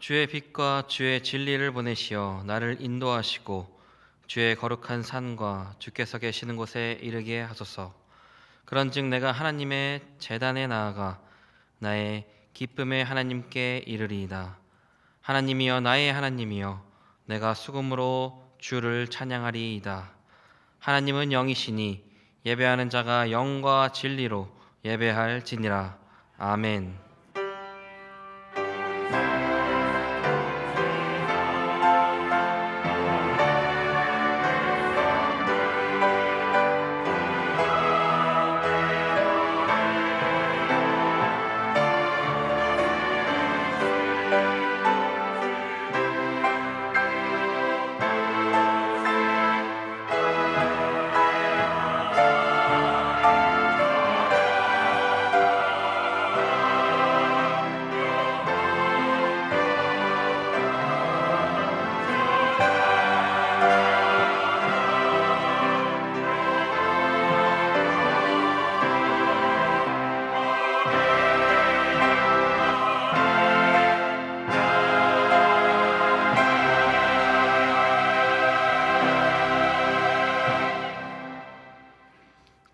주의 빛과 주의 진리를 보내시어 나를 인도하시고 주의 거룩한 산과 주께서 계시는 곳에 이르게 하소서. 그런즉 내가 하나님의 제단에 나아가 나의 기쁨의 하나님께 이르리이다. 하나님이여, 나의 하나님이여, 내가 수금으로 주를 찬양하리이다. 하나님은 영이시니 예배하는 자가 영과 진리로 예배할지니라. 아멘.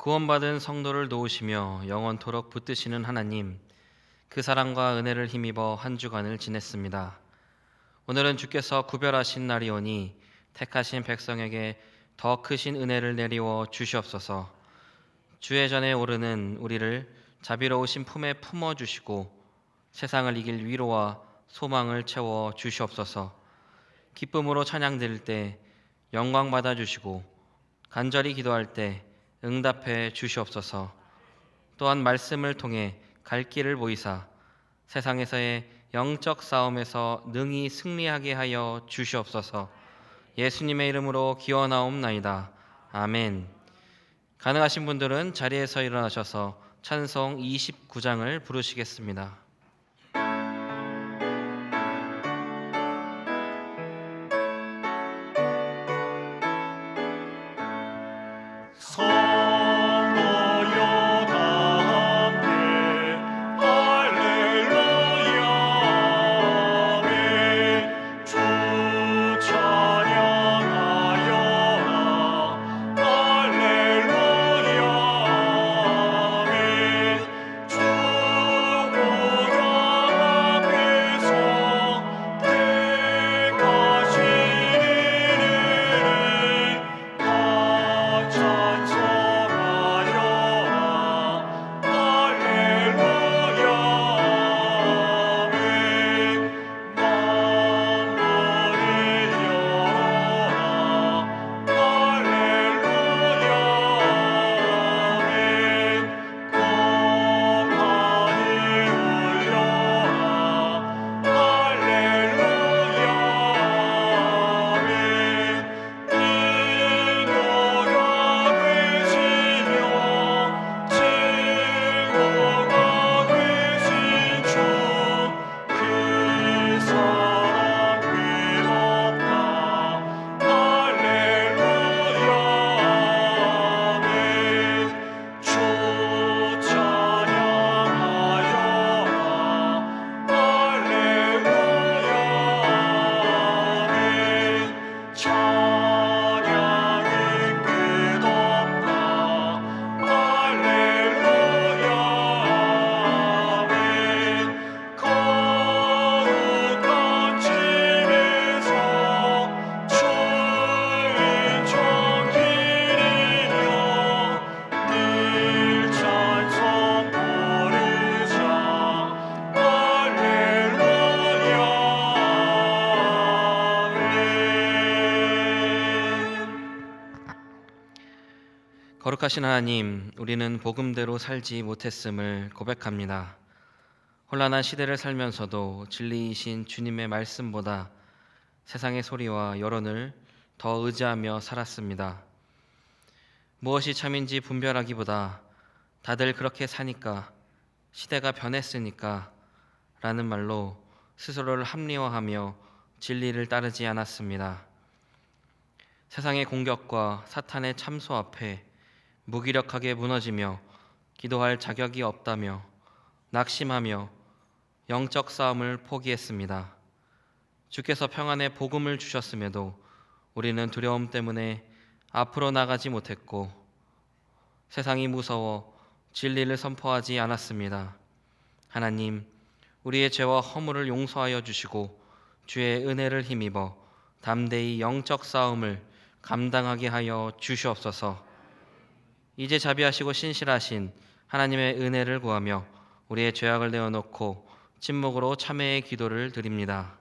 구원받은 성도를 도우시며 영원토록 붙드시는 하나님, 그 사랑과 은혜를 힘입어 한 주간을 지냈습니다. 오늘은 주께서 구별하신 날이오니 택하신 백성에게 더 크신 은혜를 내리워 주시옵소서. 주의 전에 오르는 우리를 자비로우신 품에 품어주시고 세상을 이길 위로와 소망을 채워 주시옵소서. 기쁨으로 찬양드릴 때 영광 받아주시고 간절히 기도할 때 응답해 주시옵소서. 또한 말씀을 통해 갈 길을 보이사 세상에서의 영적 싸움에서 능히 승리하게 하여 주시옵소서. 예수님의 이름으로 기원하옵나이다. 아멘. 가능하신 분들은 자리에서 일어나셔서 찬송 29장을 부르시겠습니다. 거룩하신 하나님, 우리는 복음대로 살지 못했음을 고백합니다. 혼란한 시대를 살면서도 진리이신 주님의 말씀보다 세상의 소리와 여론을 더 의지하며 살았습니다. 무엇이 참인지 분별하기보다 다들 그렇게 사니까, 시대가 변했으니까 라는 말로 스스로를 합리화하며 진리를 따르지 않았습니다. 세상의 공격과 사탄의 참소 앞에 무기력하게 무너지며 기도할 자격이 없다며 낙심하며 영적 싸움을 포기했습니다. 주께서 평안의 복음을 주셨음에도 우리는 두려움 때문에 앞으로 나가지 못했고 세상이 무서워 진리를 선포하지 않았습니다. 하나님, 우리의 죄와 허물을 용서하여 주시고 주의 은혜를 힘입어 담대히 영적 싸움을 감당하게 하여 주시옵소서. 이제 자비하시고 신실하신 하나님의 은혜를 구하며 우리의 죄악을 내어놓고 침묵으로 참회의 기도를 드립니다.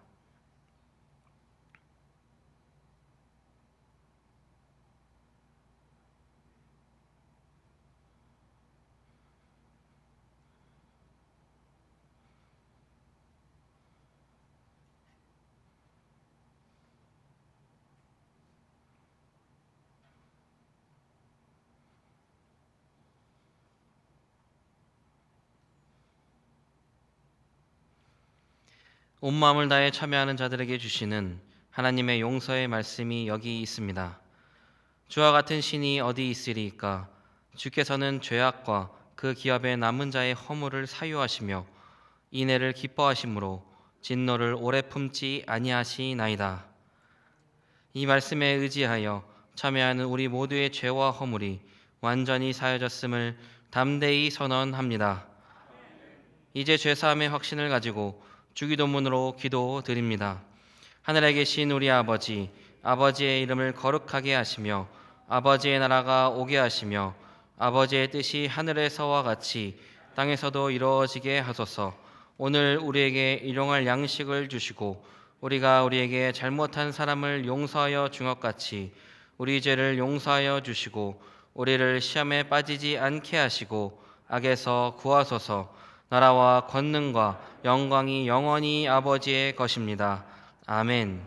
온 마음을 다해 참여하는 자들에게 주시는 하나님의 용서의 말씀이 여기 있습니다. 주와 같은 신이 어디 있으리이까? 주께서는 죄악과 그 기업에 남은 자의 허물을 사유하시며 인애를 기뻐하심으로 진노를 오래 품지 아니하시나이다. 이 말씀에 의지하여 참여하는 우리 모두의 죄와 허물이 완전히 사여졌음을 담대히 선언합니다. 이제 죄사함의 확신을 가지고 주기도문으로 기도드립니다. 하늘에 계신 우리 아버지, 아버지의 이름을 거룩하게 하시며 아버지의 나라가 오게 하시며 아버지의 뜻이 하늘에서와 같이 땅에서도 이루어지게 하소서. 오늘 우리에게 일용할 양식을 주시고 우리가 우리에게 잘못한 사람을 용서하여 준 것 같이 우리 죄를 용서하여 주시고 우리를 시험에 빠지지 않게 하시고 악에서 구하소서. 나라와 권능과 영광이 영원히 아버지의 것입니다. 아멘.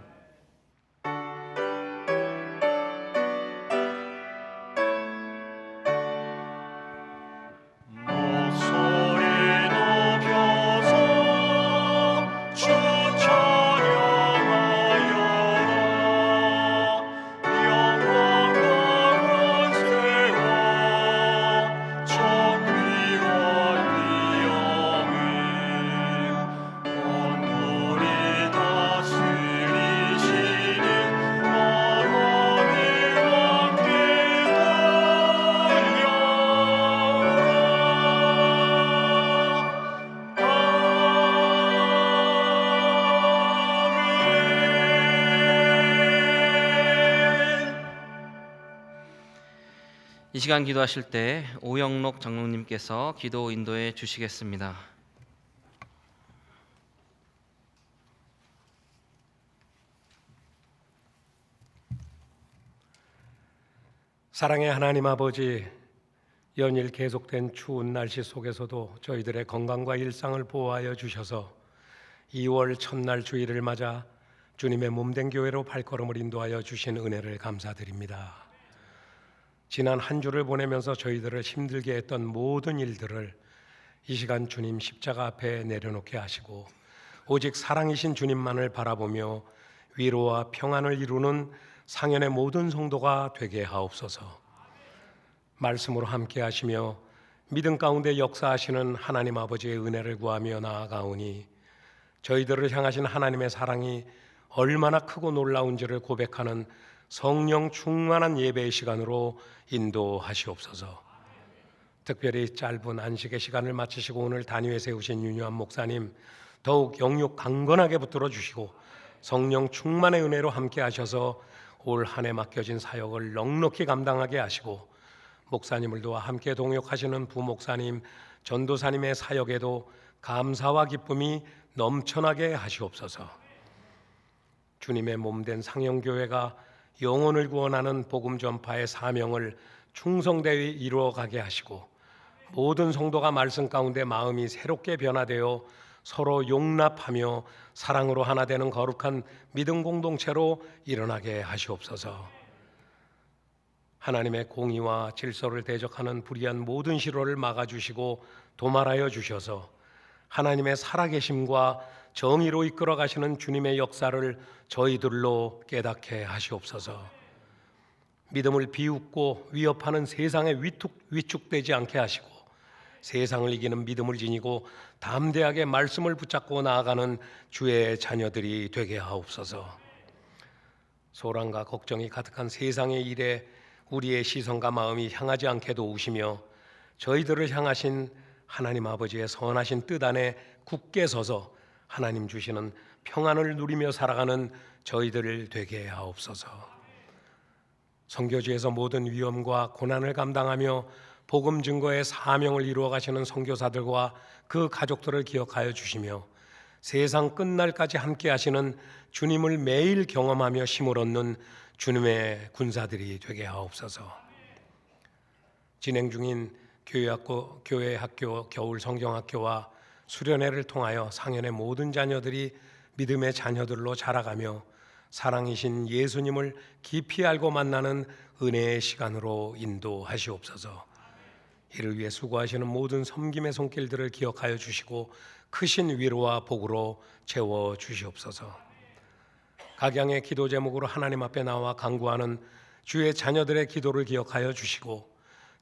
이 시간 기도하실 때 오영록 장로님께서 기도 인도해 주시겠습니다. 사랑의 하나님 아버지, 연일 계속된 추운 날씨 속에서도 저희들의 건강과 일상을 보호하여 주셔서 2월 첫날 주일을 맞아 주님의 몸된 교회로 발걸음을 인도하여 주신 은혜를 감사드립니다. 지난 한 주를 보내면서 저희들을 힘들게 했던 모든 일들을 이 시간 주님 십자가 앞에 내려놓게 하시고 오직 사랑이신 주님만을 바라보며 위로와 평안을 이루는 상연의 모든 성도가 되게 하옵소서. 말씀으로 함께 하시며 믿음 가운데 역사하시는 하나님 아버지의 은혜를 구하며 나아가오니 저희들을 향하신 하나님의 사랑이 얼마나 크고 놀라운지를 고백하는 성령 충만한 예배의 시간으로 인도하시옵소서. 특별히 짧은 안식의 시간을 마치시고 오늘 단위에 세우신 윤유한 목사님 더욱 영육 강건하게 붙들어 주시고 성령 충만의 은혜로 함께 하셔서 올 한 해 맡겨진 사역을 넉넉히 감당하게 하시고 목사님을 도와 함께 동역하시는 부목사님, 전도사님의 사역에도 감사와 기쁨이 넘쳐나게 하시옵소서. 주님의 몸된 상영교회가 영혼을 구원하는 복음 전파의 사명을 충성되이 이루어가게 하시고 모든 성도가 말씀 가운데 마음이 새롭게 변화되어 서로 용납하며 사랑으로 하나 되는 거룩한 믿음 공동체로 일어나게 하시옵소서. 하나님의 공의와 질서를 대적하는 불의한 모든 시로를 막아주시고 도말하여 주셔서 하나님의 살아계심과 정의로 이끌어 가시는 주님의 역사를 저희들로 깨닫게 하시옵소서. 믿음을 비웃고 위협하는 세상에 위축되지 않게 하시고 세상을 이기는 믿음을 지니고 담대하게 말씀을 붙잡고 나아가는 주의 자녀들이 되게 하옵소서. 소란과 걱정이 가득한 세상의 일에 우리의 시선과 마음이 향하지 않게 도우시며 저희들을 향하신 하나님 아버지의 선하신 뜻 안에 굳게 서서 하나님 주시는 평안을 누리며 살아가는 저희들 되게 하옵소서. 선교지에서 모든 위험과 고난을 감당하며 복음 증거의 사명을 이루어 가시는 선교사들과 그 가족들을 기억하여 주시며 세상 끝날까지 함께 하시는 주님을 매일 경험하며 힘을 얻는 주님의 군사들이 되게 하옵소서. 진행 중인 교회 학교 겨울 성경학교와 수련회를 통하여 상현의 모든 자녀들이 믿음의 자녀들로 자라가며 사랑이신 예수님을 깊이 알고 만나는 은혜의 시간으로 인도하시옵소서. 이를 위해 수고하시는 모든 섬김의 손길들을 기억하여 주시고 크신 위로와 복으로 채워 주시옵소서. 각양의 기도 제목으로 하나님 앞에 나와 간구하는 주의 자녀들의 기도를 기억하여 주시고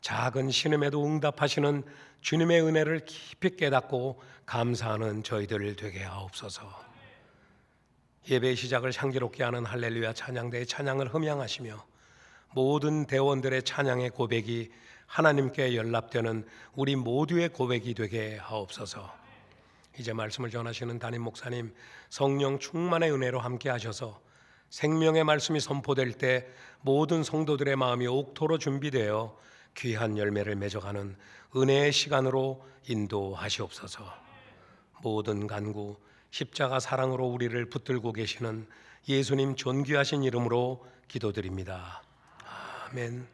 작은 신음에도 응답하시는 주님의 은혜를 깊이 깨닫고 감사하는 저희들 되게 하옵소서. 예배 시작을 향기롭게 하는 할렐루야 찬양대의 찬양을 흠양하시며 모든 대원들의 찬양의 고백이 하나님께 연락되는 우리 모두의 고백이 되게 하옵소서. 이제 말씀을 전하시는 담임 목사님 성령 충만의 은혜로 함께 하셔서 생명의 말씀이 선포될 때 모든 성도들의 마음이 옥토로 준비되어 귀한 열매를 맺어가는 은혜의 시간으로 인도하시옵소서. 모든 간구 십자가 사랑으로 우리를 붙들고 계시는 예수님 존귀하신 이름으로 기도드립니다. 아멘.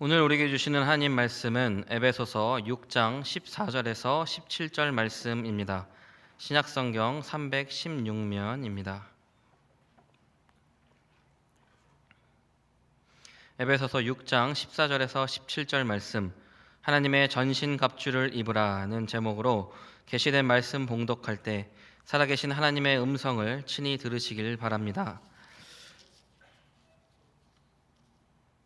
오늘 우리에게 주시는 하나님 말씀은 에베소서 6장 14절에서 17절 말씀입니다. 신약성경 316면입니다. 에베소서 6장 14절에서 17절 말씀, 하나님의 전신갑주를 입으라는 제목으로 계시된 말씀 봉독할 때 살아계신 하나님의 음성을 친히 들으시길 바랍니다.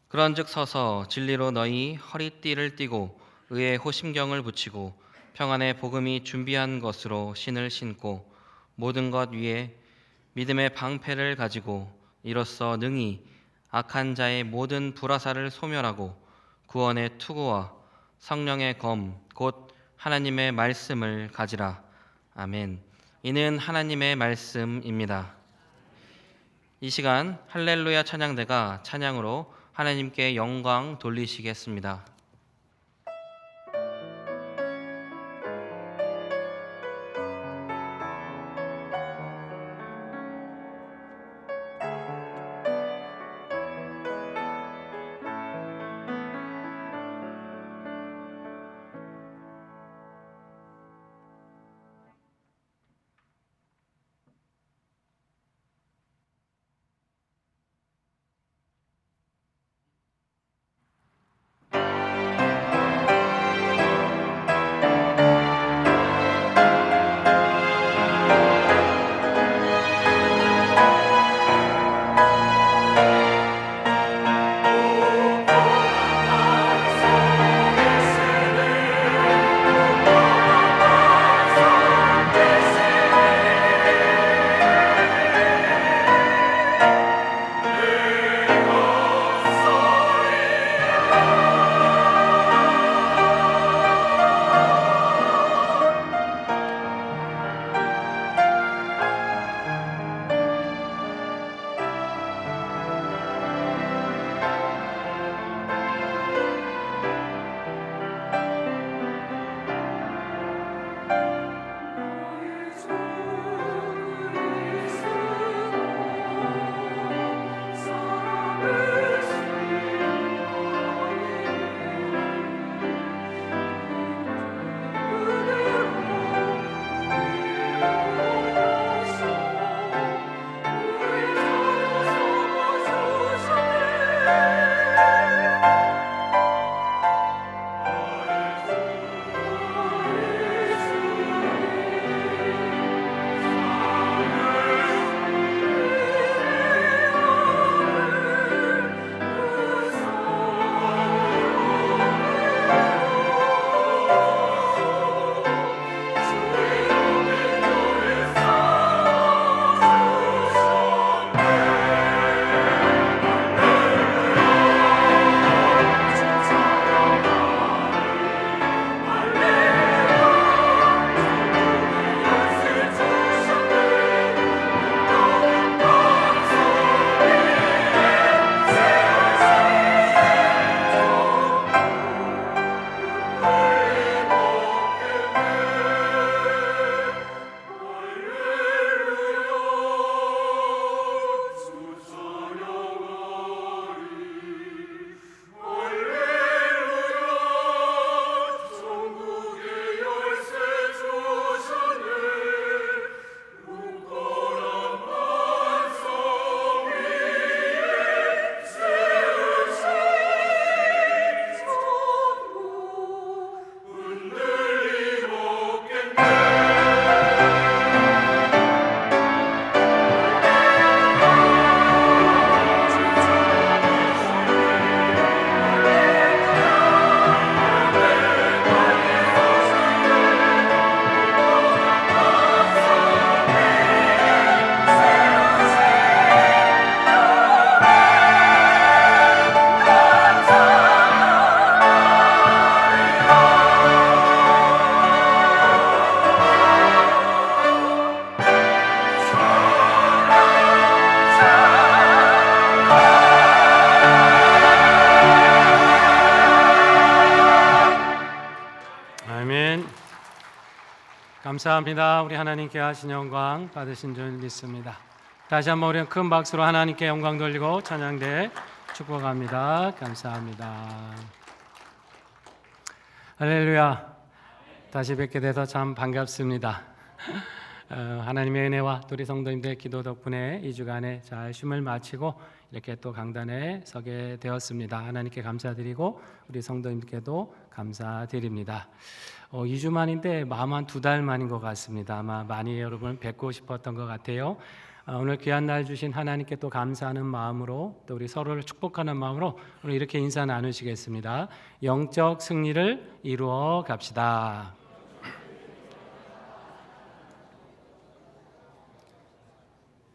그런즉 서서 진리로 너희 허리띠를 띠고 의의 호심경을 붙이고 평안의 복음이 준비한 것으로 신을 신고 모든 것 위에 믿음의 방패를 가지고 이로써 능히 악한 자의 모든 불화살을 소멸하고 구원의 투구와 성령의 검 곧 하나님의 말씀을 가지라. 아멘. 이는 하나님의 말씀입니다. 이 시간 할렐루야 찬양대가 찬양으로 하나님께 영광 돌리시겠습니다. 감사합니다. 우리 하나님께 하신 영광 받으신 줄 믿습니다. 다시 한번 우리는 큰 박수로 하나님께 영광 돌리고 찬양대 축복합니다. 감사합니다. 할렐루야. 다시 뵙게 돼서 참 반갑습니다. 하나님의 은혜와 또 우리 성도님들의 기도 덕분에 2주간에 잘 쉼을 마치고 이렇게 또 강단에 서게 되었습니다. 하나님께 감사드리고 우리 성도님께도 감사드립니다. 2주 만인데 마음 한 2달 만인 것 같습니다. 아마 많이 여러분 뵙고 싶었던 것 같아요. 오늘 귀한 날 주신 하나님께 또 감사하는 마음으로 또 우리 서로를 축복하는 마음으로 오늘 이렇게 인사 나누시겠습니다. 영적 승리를 이루어 갑시다.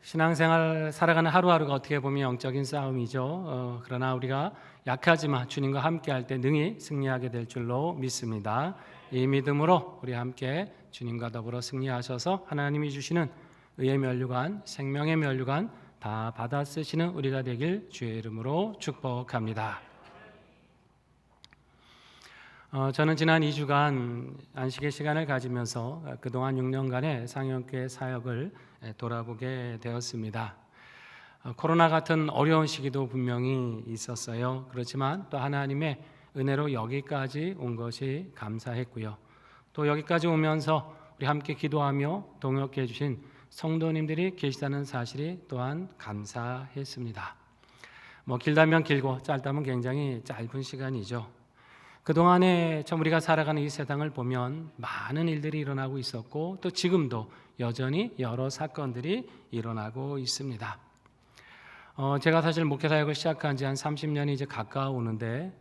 신앙생활 살아가는 하루하루가 어떻게 보면 영적인 싸움이죠. 그러나 우리가 약하지만 주님과 함께 할 때 능히 승리하게 될 줄로 믿습니다. 이 믿음으로 우리 함께 주님과 더불어 승리하셔서 하나님이 주시는 의의 면류관, 생명의 면류관 다 받아 쓰시는 우리가 되길 주의 이름으로 축복합니다. 저는 지난 2주간 안식의 시간을 가지면서 그동안 6년간의 상영교회 사역을 돌아보게 되었습니다. 코로나 같은 어려운 시기도 분명히 있었어요. 그렇지만 또 하나님의 은혜로 여기까지 온 것이 감사했고요. 또 여기까지 오면서 우리 함께 기도하며 동역해 주신 성도님들이 계시다는 사실이 또한 감사했습니다. 길다면 길고 짧다면 굉장히 짧은 시간이죠. 그동안에 참 우리가 살아가는 이 세상을 보면 많은 일들이 일어나고 있었고 또 지금도 여전히 여러 사건들이 일어나고 있습니다. 제가 사실 목회사역을 시작한 지 한 30년이 이제 가까워오는데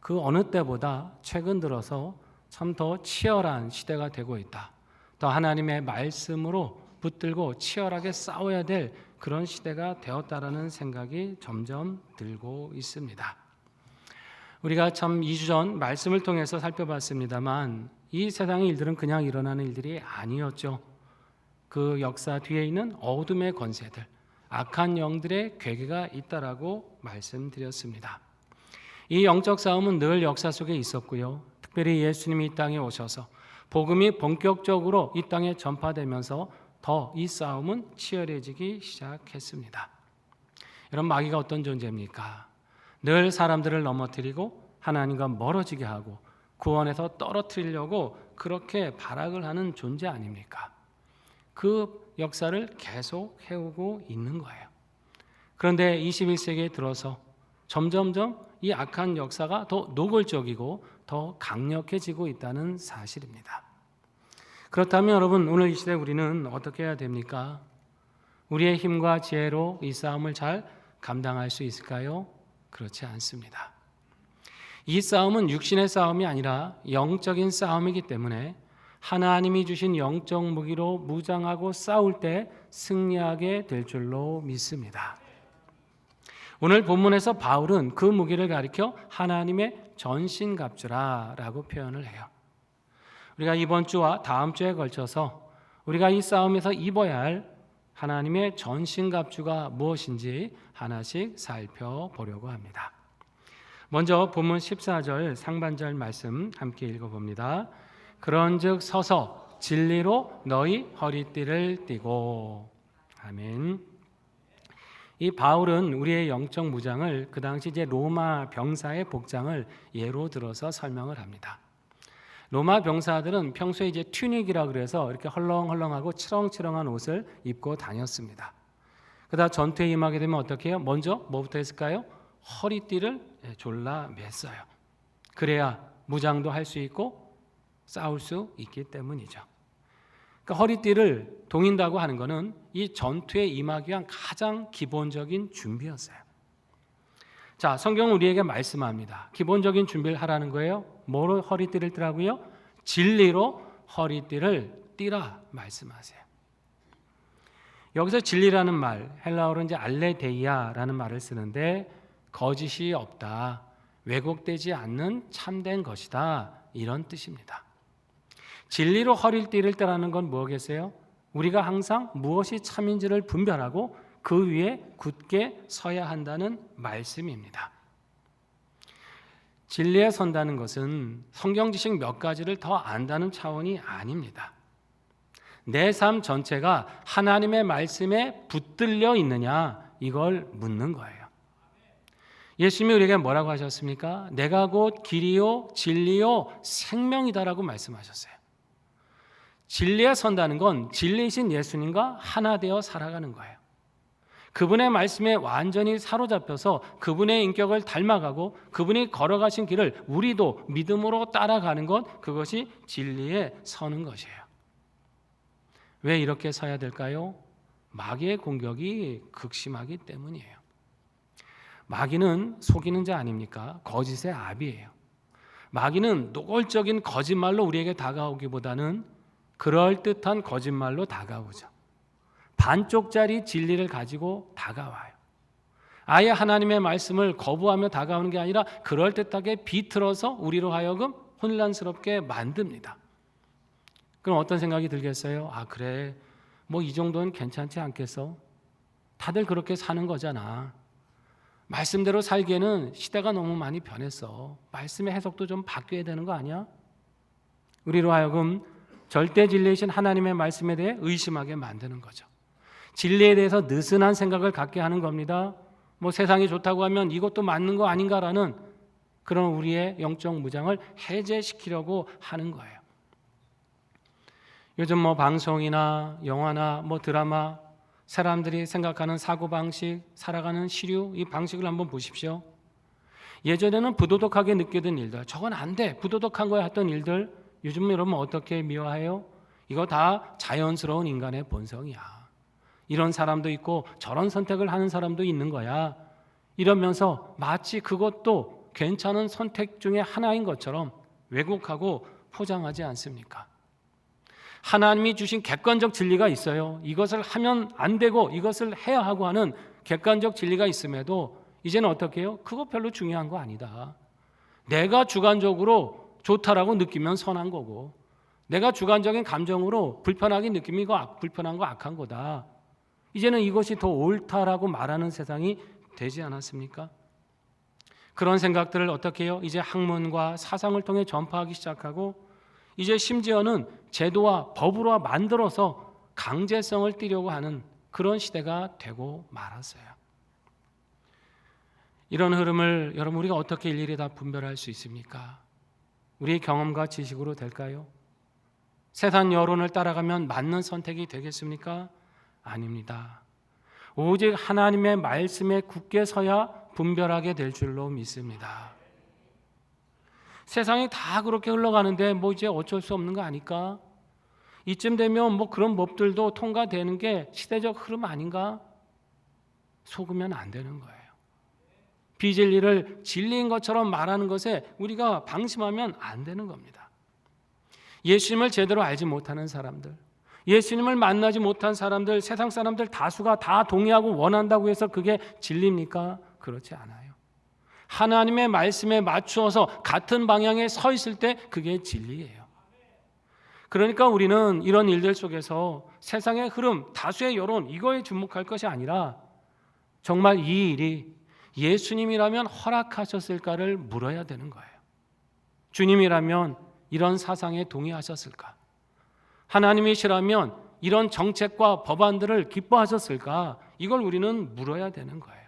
그 어느 때보다 최근 들어서 참 더 치열한 시대가 되고 있다. 더 하나님의 말씀으로 붙들고 치열하게 싸워야 될 그런 시대가 되었다라는 생각이 점점 들고 있습니다. 우리가 참 2주 전 말씀을 통해서 살펴봤습니다만 이 세상의 일들은 그냥 일어나는 일들이 아니었죠. 그 역사 뒤에 있는 어둠의 권세들, 악한 영들의 괴계가 있다라고 말씀드렸습니다. 이 영적 싸움은 늘 역사 속에 있었고요. 특별히 예수님이 이 땅에 오셔서 복음이 본격적으로 이 땅에 전파되면서 더 이 싸움은 치열해지기 시작했습니다. 여러분, 마귀가 어떤 존재입니까? 늘 사람들을 넘어뜨리고 하나님과 멀어지게 하고 구원에서 떨어뜨리려고 그렇게 발악을 하는 존재 아닙니까? 그 역사를 계속 해오고 있는 거예요. 그런데 21세기에 들어서 점점점 이 악한 역사가 더 노골적이고 더 강력해지고 있다는 사실입니다. 그렇다면 여러분, 오늘 이 시대 우리는 어떻게 해야 됩니까? 우리의 힘과 지혜로 이 싸움을 잘 감당할 수 있을까요? 그렇지 않습니다. 이 싸움은 육신의 싸움이 아니라 영적인 싸움이기 때문에 하나님이 주신 영적 무기로 무장하고 싸울 때 승리하게 될 줄로 믿습니다. 오늘 본문에서 바울은 그 무기를 가리켜 하나님의 전신갑주라라고 표현을 해요. 우리가 이번 주와 다음 주에 걸쳐서 우리가 이 싸움에서 입어야 할 하나님의 전신갑주가 무엇인지 하나씩 살펴보려고 합니다. 먼저 본문 14절 상반절 말씀 함께 읽어봅니다. 그런즉 서서 진리로 너희 허리띠를 띠고. 아멘. 이 바울은 우리의 영적 무장을 그 당시 이제 로마 병사의 복장을 예로 들어서 설명을 합니다. 로마 병사들은 평소에 이제 튜닉이라 그래서 이렇게 헐렁헐렁하고 치렁치렁한 옷을 입고 다녔습니다. 그다음 전투에 임하게 되면 어떻게 해요? 먼저 뭐부터 했을까요? 허리띠를 졸라 맸어요. 그래야 무장도 할 수 있고 싸울 수 있기 때문이죠. 그러니까 허리띠를 동인다고 하는 것은 이 전투에 임하기 위한 가장 기본적인 준비였어요. 자, 성경은 우리에게 말씀합니다. 기본적인 준비를 하라는 거예요. 뭐로 허리띠를 띠라고요? 진리로 허리띠를 띠라 말씀하세요. 여기서 진리라는 말, 헬라어로 이제 알레데이아라는 말을 쓰는데 거짓이 없다, 왜곡되지 않는 참된 것이다, 이런 뜻입니다. 진리로 허리띠를 띠라는 건 뭐겠어요? 우리가 항상 무엇이 참인지를 분별하고 그 위에 굳게 서야 한다는 말씀입니다. 진리에 선다는 것은 성경 지식 몇 가지를 더 안다는 차원이 아닙니다. 내 삶 전체가 하나님의 말씀에 붙들려 있느냐, 이걸 묻는 거예요. 예수님이 우리에게 뭐라고 하셨습니까? 내가 곧 길이요 진리요 생명이다라고 말씀하셨어요. 진리에 선다는 건 진리이신 예수님과 하나 되어 살아가는 거예요. 그분의 말씀에 완전히 사로잡혀서 그분의 인격을 닮아가고 그분이 걸어가신 길을 우리도 믿음으로 따라가는 것, 그것이 진리에 서는 것이에요. 왜 이렇게 서야 될까요? 마귀의 공격이 극심하기 때문이에요. 마귀는 속이는 자 아닙니까? 거짓의 아비예요. 마귀는 노골적인 거짓말로 우리에게 다가오기보다는 그럴듯한 거짓말로 다가오죠. 반쪽짜리 진리를 가지고 다가와요. 아예 하나님의 말씀을 거부하며 다가오는 게 아니라 그럴듯하게 비틀어서 우리로 하여금 혼란스럽게 만듭니다. 그럼 어떤 생각이 들겠어요? 아, 그래, 뭐 이 정도는 괜찮지 않겠어? 다들 그렇게 사는 거잖아. 말씀대로 살기에는 시대가 너무 많이 변했어. 말씀의 해석도 좀 바뀌어야 되는 거 아니야? 우리로 하여금 절대 진리이신 하나님의 말씀에 대해 의심하게 만드는 거죠. 진리에 대해서 느슨한 생각을 갖게 하는 겁니다. 뭐 세상이 좋다고 하면 이것도 맞는 거 아닌가라는 그런 우리의 영적 무장을 해제시키려고 하는 거예요. 요즘 뭐 방송이나 영화나 뭐 드라마, 사람들이 생각하는 사고방식, 살아가는 시류, 이 방식을 한번 보십시오. 예전에는 부도덕하게 느끼던 일들, 저건 안 돼, 부도덕한 거야 했던 일들, 요즘 여러분 어떻게 미워해요? 이거 다 자연스러운 인간의 본성이야. 이런 사람도 있고 저런 선택을 하는 사람도 있는 거야. 이러면서 마치 그것도 괜찮은 선택 중에 하나인 것처럼 왜곡하고 포장하지 않습니까? 하나님이 주신 객관적 진리가 있어요. 이것을 하면 안 되고 이것을 해야 하고 하는 객관적 진리가 있음에도 이제는 어떻게 해요? 그거 별로 중요한 거 아니다. 내가 주관적으로 좋다라고 느끼면 선한 거고, 내가 주관적인 감정으로 불편하게 느끼면 이거 불편한 거 악한 거다. 이제는 이것이 더 옳다라고 말하는 세상이 되지 않았습니까? 그런 생각들을 어떻게 해요? 이제 학문과 사상을 통해 전파하기 시작하고, 이제 심지어는 제도와 법으로 만들어서 강제성을 띠려고 하는 그런 시대가 되고 말았어요. 이런 흐름을 여러분 우리가 어떻게 일일이 다 분별할 수 있습니까? 우리의 경험과 지식으로 될까요? 세상 여론을 따라가면 맞는 선택이 되겠습니까? 아닙니다. 오직 하나님의 말씀에 굳게 서야 분별하게 될 줄로 믿습니다. 세상이 다 그렇게 흘러가는데 뭐 이제 어쩔 수 없는 거 아닐까? 이쯤 되면 뭐 그런 법들도 통과되는 게 시대적 흐름 아닌가? 속으면 안 되는 거예요. 비진리를 진리인 것처럼 말하는 것에 우리가 방심하면 안 되는 겁니다. 예수님을 제대로 알지 못하는 사람들, 예수님을 만나지 못한 사람들, 세상 사람들 다수가 다 동의하고 원한다고 해서 그게 진리입니까? 그렇지 않아요. 하나님의 말씀에 맞추어서 같은 방향에 서 있을 때 그게 진리예요. 그러니까 우리는 이런 일들 속에서 세상의 흐름, 다수의 여론 이거에 주목할 것이 아니라 정말 이 일이 예수님이라면 허락하셨을까를 물어야 되는 거예요. 주님이라면 이런 사상에 동의하셨을까? 하나님이시라면 이런 정책과 법안들을 기뻐하셨을까? 이걸 우리는 물어야 되는 거예요.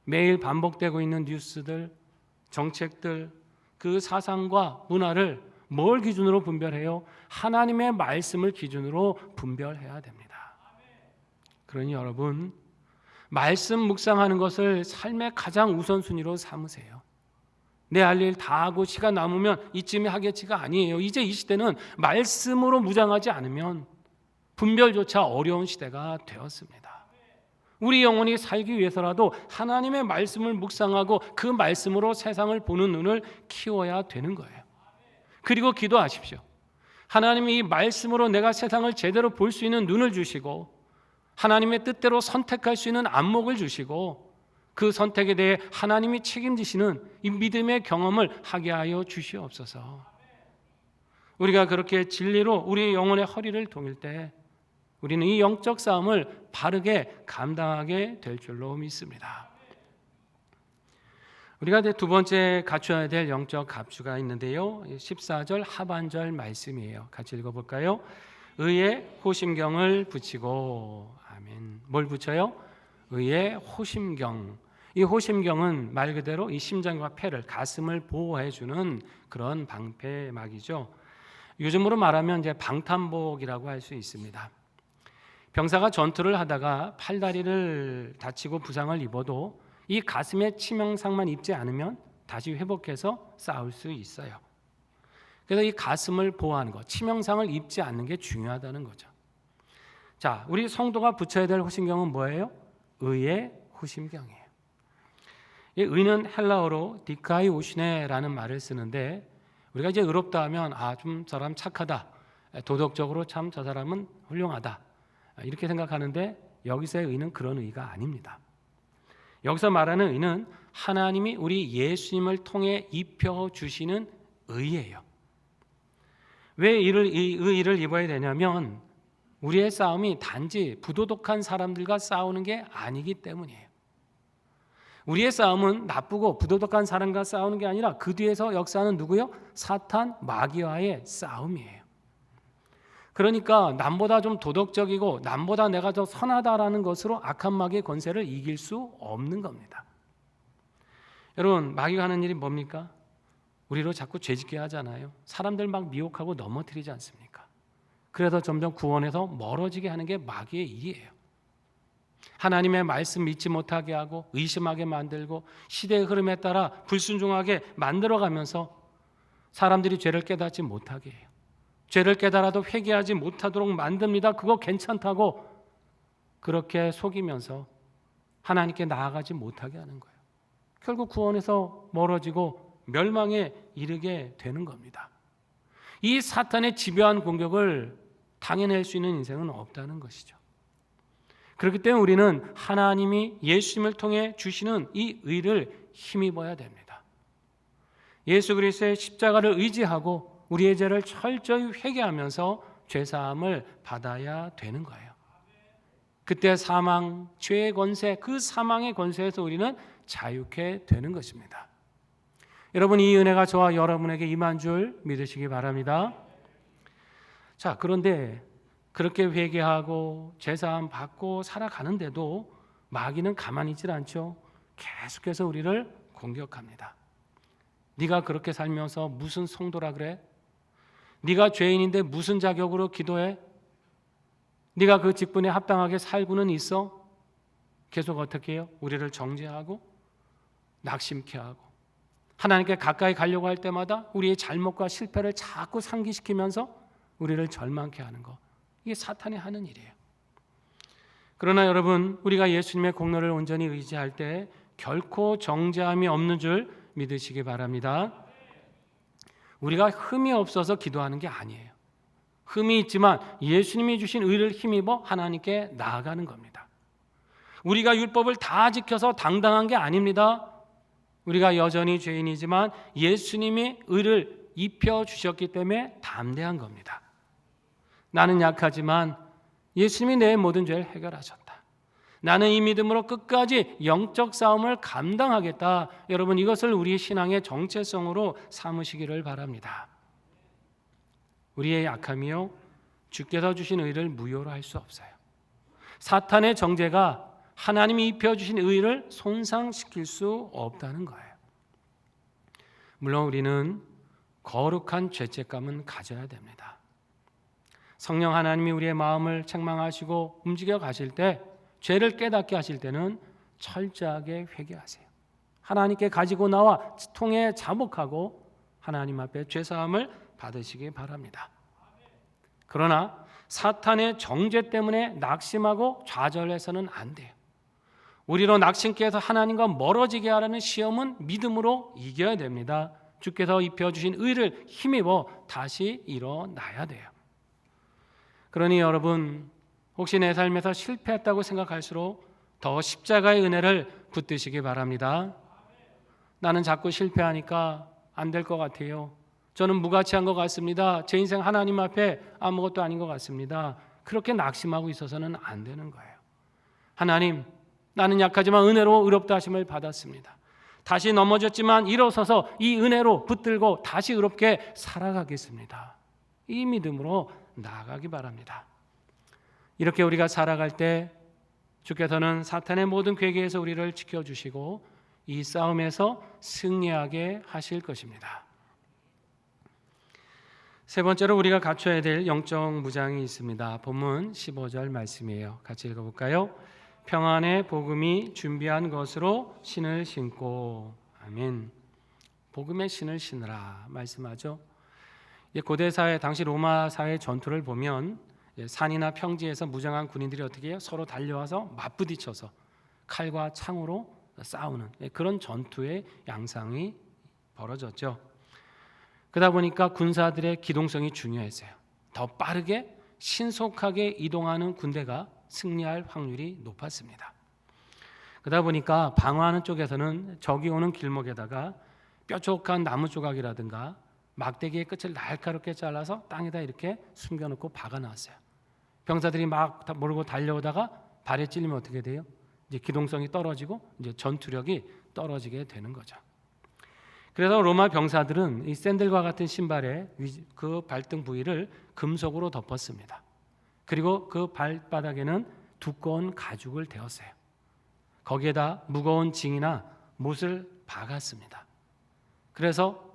매일 반복되고 있는 뉴스들, 정책들, 그 사상과 문화를 뭘 기준으로 분별해요? 하나님의 말씀을 기준으로 분별해야 됩니다. 그러니 여러분, 말씀 묵상하는 것을 삶의 가장 우선순위로 삼으세요. 내 할 일 다 하고 시간 남으면 이쯤에 하겠지가 아니에요. 이제 이 시대는 말씀으로 무장하지 않으면 분별조차 어려운 시대가 되었습니다. 우리 영혼이 살기 위해서라도 하나님의 말씀을 묵상하고 그 말씀으로 세상을 보는 눈을 키워야 되는 거예요. 그리고 기도하십시오. 하나님이 이 말씀으로 내가 세상을 제대로 볼 수 있는 눈을 주시고 하나님의 뜻대로 선택할 수 있는 안목을 주시고 그 선택에 대해 하나님이 책임지시는 이 믿음의 경험을 하게 하여 주시옵소서. 우리가 그렇게 진리로 우리의 영혼의 허리를 동일 때 우리는 이 영적 싸움을 바르게 감당하게 될 줄로 믿습니다. 우리가 이제 두 번째 갖춰야 될 영적 갑주가 있는데요. 14절 하반절 말씀이에요. 같이 읽어볼까요? 의의 호심경을 붙이고. 아멘. 뭘 붙여요? 의의 호심경. 이 호심경은 말 그대로 이 심장과 폐를, 가슴을 보호해주는 그런 방패막이죠. 요즘으로 말하면 이제 방탄복이라고 할 수 있습니다. 병사가 전투를 하다가 팔다리를 다치고 부상을 입어도 이 가슴에 치명상만 입지 않으면 다시 회복해서 싸울 수 있어요. 그래서 이 가슴을 보호하는 것, 치명상을 입지 않는 게 중요하다는 거죠. 자, 우리 성도가 붙여야 될 호심경은 뭐예요? 의의 호심경이에요. 이 의는 헬라어로 디카이오시네라는 말을 쓰는데, 우리가 이제 의롭다 하면 좀 저 사람 착하다, 도덕적으로 참 저 사람은 훌륭하다, 이렇게 생각하는데, 여기서의 의는 그런 의가 아닙니다. 여기서 말하는 의는 하나님이 우리 예수님을 통해 입혀주시는 의예요. 왜 이 의를 입어야 되냐면 우리의 싸움이 단지 부도덕한 사람들과 싸우는 게 아니기 때문이에요. 우리의 싸움은 나쁘고 부도덕한 사람과 싸우는 게 아니라 그 뒤에서 역사하는 누구요? 사탄, 마귀와의 싸움이에요. 그러니까 남보다 좀 도덕적이고 남보다 내가 더 선하다라는 것으로 악한 마귀의 권세를 이길 수 없는 겁니다. 여러분, 마귀가 하는 일이 뭡니까? 우리로 자꾸 죄짓게 하잖아요. 사람들 막 미혹하고 넘어뜨리지 않습니까? 그래서 점점 구원에서 멀어지게 하는 게 마귀의 일이에요. 하나님의 말씀 믿지 못하게 하고 의심하게 만들고 시대의 흐름에 따라 불순종하게 만들어가면서 사람들이 죄를 깨닫지 못하게 해요. 죄를 깨달아도 회개하지 못하도록 만듭니다. 그거 괜찮다고 그렇게 속이면서 하나님께 나아가지 못하게 하는 거예요. 결국 구원에서 멀어지고 멸망에 이르게 되는 겁니다. 이 사탄의 집요한 공격을 당해낼 수 있는 인생은 없다는 것이죠. 그렇기 때문에 우리는 하나님이 예수님을 통해 주시는 이 의를 힘입어야 됩니다. 예수 그리스도의 십자가를 의지하고 우리의 죄를 철저히 회개하면서 죄사함을 받아야 되는 거예요. 그때 사망, 죄의 권세, 그 사망의 권세에서 우리는 자유케 되는 것입니다. 여러분, 이 은혜가 저와 여러분에게 임한 줄 믿으시기 바랍니다. 자, 그런데 그렇게 회개하고 죄사함 받고 살아가는데도 마귀는 가만히 있질 않죠. 계속해서 우리를 공격합니다. 네가 그렇게 살면서 무슨 성도라 그래? 네가 죄인인데 무슨 자격으로 기도해? 네가 그 직분에 합당하게 살고는 있어? 계속 어떻게 해요? 우리를 정죄하고 낙심케 하고 하나님께 가까이 가려고 할 때마다 우리의 잘못과 실패를 자꾸 상기시키면서 우리를 절망케 하는 것, 이게 사탄이 하는 일이에요. 그러나 여러분, 우리가 예수님의 공로를 온전히 의지할 때 결코 정죄함이 없는 줄 믿으시기 바랍니다. 우리가 흠이 없어서 기도하는 게 아니에요. 흠이 있지만 예수님이 주신 의를 힘입어 하나님께 나아가는 겁니다. 우리가 율법을 다 지켜서 당당한 게 아닙니다. 우리가 여전히 죄인이지만 예수님이 의를 입혀주셨기 때문에 담대한 겁니다. 나는 약하지만 예수님이 내 모든 죄를 해결하셨다. 나는 이 믿음으로 끝까지 영적 싸움을 감당하겠다. 여러분, 이것을 우리의 신앙의 정체성으로 삼으시기를 바랍니다. 우리의 약함이요, 주께서 주신 의를 무효로 할 수 없어요. 사탄의 정죄가 하나님이 입혀주신 의를 손상시킬 수 없다는 거예요. 물론 우리는 거룩한 죄책감은 가져야 됩니다. 성령 하나님이 우리의 마음을 책망하시고 움직여 가실 때, 죄를 깨닫게 하실 때는 철저하게 회개하세요. 하나님께 가지고 나와 통해 자복하고 하나님 앞에 죄사함을 받으시기 바랍니다. 그러나 사탄의 정죄 때문에 낙심하고 좌절해서는 안 돼요. 우리로 낙심케 해서 하나님과 멀어지게 하라는 시험은 믿음으로 이겨야 됩니다. 주께서 입혀주신 의를 힘입어 다시 일어나야 돼요. 그러니 여러분, 혹시 내 삶에서 실패했다고 생각할수록 더 십자가의 은혜를 붙드시기 바랍니다. 나는 자꾸 실패하니까 안 될 것 같아요. 저는 무가치한 것 같습니다. 제 인생 하나님 앞에 아무것도 아닌 것 같습니다. 그렇게 낙심하고 있어서는 안 되는 거예요. 하나님, 나는 약하지만 은혜로 의롭다 하심을 받았습니다. 다시 넘어졌지만 일어서서 이 은혜로 붙들고 다시 의롭게 살아가겠습니다. 이 믿음으로 나아가기 바랍니다. 이렇게 우리가 살아갈 때 주께서는 사탄의 모든 괴계에서 우리를 지켜주시고 이 싸움에서 승리하게 하실 것입니다. 세 번째로 우리가 갖춰야 될 영적 무장이 있습니다. 본문 15절 말씀이에요. 같이 읽어볼까요? 평안의 복음이 준비한 것으로 신을 신고. 아멘. 복음의 신을 신으라 말씀하죠. 고대 사회, 당시 로마 사회 전투를 보면 산이나 평지에서 무장한 군인들이 어떻게 해요? 서로 달려와서 맞부딪혀서 칼과 창으로 싸우는 그런 전투의 양상이 벌어졌죠. 그러다 보니까 군사들의 기동성이 중요했어요. 더 빠르게 신속하게 이동하는 군대가 승리할 확률이 높았습니다. 그러다 보니까 방어하는 쪽에서는 적이 오는 길목에다가 뾰족한 나무 조각이라든가 막대기의 끝을 날카롭게 잘라서 땅에다 이렇게 숨겨놓고 박아놨어요. 병사들이 막 몰고 달려오다가 발에 찔리면 어떻게 돼요? 이제 기동성이 떨어지고 이제 전투력이 떨어지게 되는 거죠. 그래서 로마 병사들은 이 샌들과 같은 신발에 그 발등 부위를 금속으로 덮었습니다. 그리고 그 발바닥에는 두꺼운 가죽을 대었어요. 거기에다 무거운 징이나 못을 박았습니다. 그래서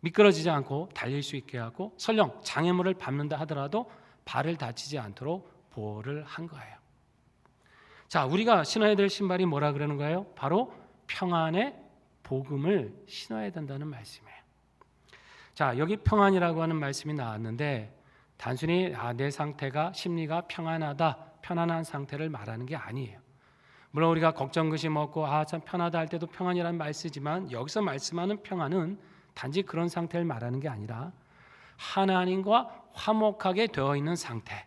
미끄러지지 않고 달릴 수 있게 하고 설령 장애물을 밟는다 하더라도 발을 다치지 않도록 보호를 한 거예요. 자, 우리가 신어야 될 신발이 뭐라 그러는 거예요? 바로 평안의 복음을 신어야 된다는 말씀이에요. 자, 여기 평안이라고 하는 말씀이 나왔는데 단순히 내 상태가 심리가 평안하다, 편안한 상태를 말하는 게 아니에요. 물론 우리가 걱정 근심 없고 참 편하다 할 때도 평안이라는 말 쓰지만 여기서 말씀하는 평안은 단지 그런 상태를 말하는 게 아니라 하나님과 화목하게 되어 있는 상태,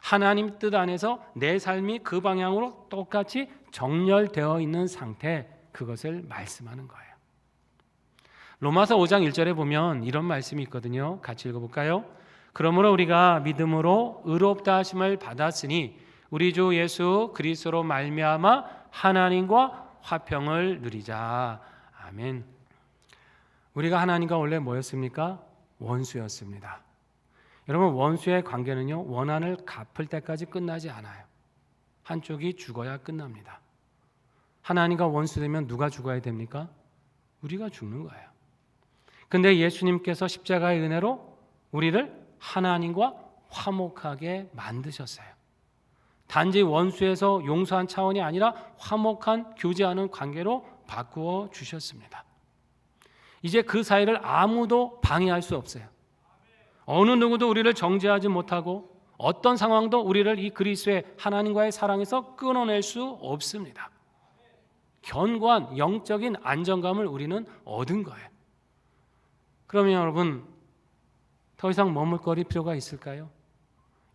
하나님 뜻 안에서 내 삶이 그 방향으로 똑같이 정렬되어 있는 상태, 그것을 말씀하는 거예요. 로마서 5장 1절에 보면 이런 말씀이 있거든요. 같이 읽어볼까요? 그러므로 우리가 믿음으로 의롭다 하심을 받았으니 우리 주 예수 그리스도로 말미암아 하나님과 화평을 누리자. 아멘. 우리가 하나님과 원래 뭐였습니까? 원수였습니다. 여러분, 원수의 관계는요, 원한을 갚을 때까지 끝나지 않아요. 한쪽이 죽어야 끝납니다. 하나님과 원수되면 누가 죽어야 됩니까? 우리가 죽는 거예요. 근데 예수님께서 십자가의 은혜로 우리를 하나님과 화목하게 만드셨어요. 단지 원수에서 용서한 차원이 아니라 화목한 교제하는 관계로 바꾸어 주셨습니다. 이제 그 사이를 아무도 방해할 수 없어요. 어느 누구도 우리를 정죄하지 못하고 어떤 상황도 우리를 이 그리스도의 하나님과의 사랑에서 끊어낼 수 없습니다. 견고한 영적인 안정감을 우리는 얻은 거예요. 그러면 여러분, 더 이상 머물거릴 필요가 있을까요?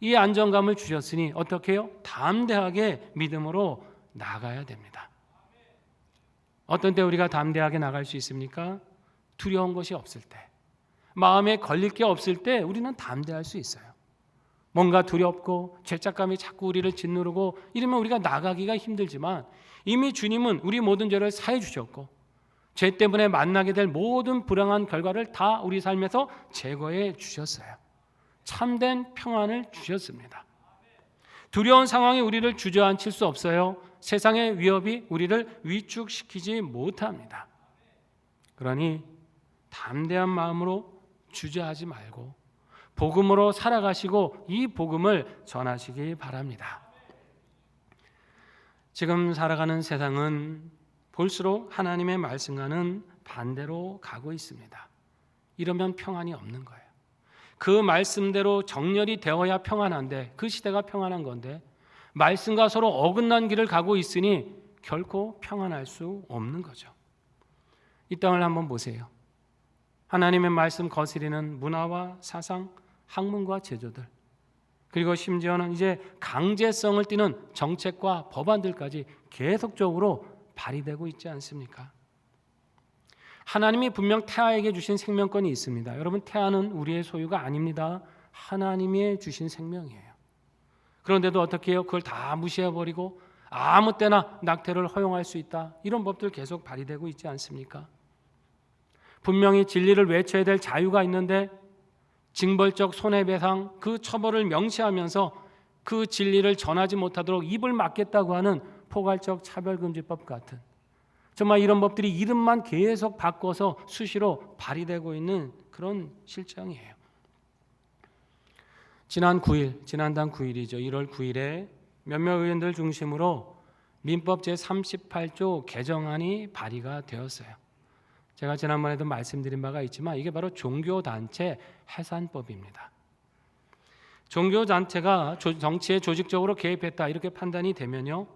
이 안정감을 주셨으니 어떻게 해요? 담대하게 믿음으로 나가야 됩니다. 어떤 때 우리가 담대하게 나갈 수 있습니까? 두려운 것이 없을 때, 마음에 걸릴 게 없을 때 우리는 담대할 수 있어요. 뭔가 두렵고 죄책감이 자꾸 우리를 짓누르고 이러면 우리가 나가기가 힘들지만 이미 주님은 우리 모든 죄를 사해 주셨고 죄 때문에 만나게 될 모든 불행한 결과를 다 우리 삶에서 제거해 주셨어요. 참된 평안을 주셨습니다. 두려운 상황이 우리를 주저앉힐 수 없어요. 세상의 위협이 우리를 위축시키지 못합니다. 그러니 담대한 마음으로 주저하지 말고 복음으로 살아가시고 이 복음을 전하시기 바랍니다. 지금 살아가는 세상은 볼수록 하나님의 말씀과는 반대로 가고 있습니다. 이러면 평안이 없는 거예요. 그 말씀대로 정렬이 되어야 평안한데, 그 시대가 평안한 건데 말씀과 서로 어긋난 길을 가고 있으니 결코 평안할 수 없는 거죠. 이 땅을 한번 보세요. 하나님의 말씀 거스리는 문화와 사상, 학문과 제도들, 그리고 심지어는 이제 강제성을 띠는 정책과 법안들까지 계속적으로 발휘되고 있지 않습니까? 하나님이 분명 태아에게 주신 생명권이 있습니다. 여러분, 태아는 우리의 소유가 아닙니다. 하나님이 주신 생명이에요. 그런데도 어떻게 해요? 그걸 다 무시해버리고 아무 때나 낙태를 허용할 수 있다, 이런 법들 계속 발휘되고 있지 않습니까? 분명히 진리를 외쳐야 될 자유가 있는데 징벌적 손해배상 그 처벌을 명시하면서 그 진리를 전하지 못하도록 입을 막겠다고 하는 포괄적 차별금지법 같은, 정말 이런 법들이 이름만 계속 바꿔서 수시로 발의되고 있는 그런 실정이에요. 지난달 9일이죠. 1월 9일에 몇몇 의원들 중심으로 민법 제38조 개정안이 발의가 되었어요. 제가 지난번에도 말씀드린 바가 있지만 이게 바로 종교단체 해산법입니다. 종교단체가 정치에 조직적으로 개입했다 이렇게 판단이 되면요,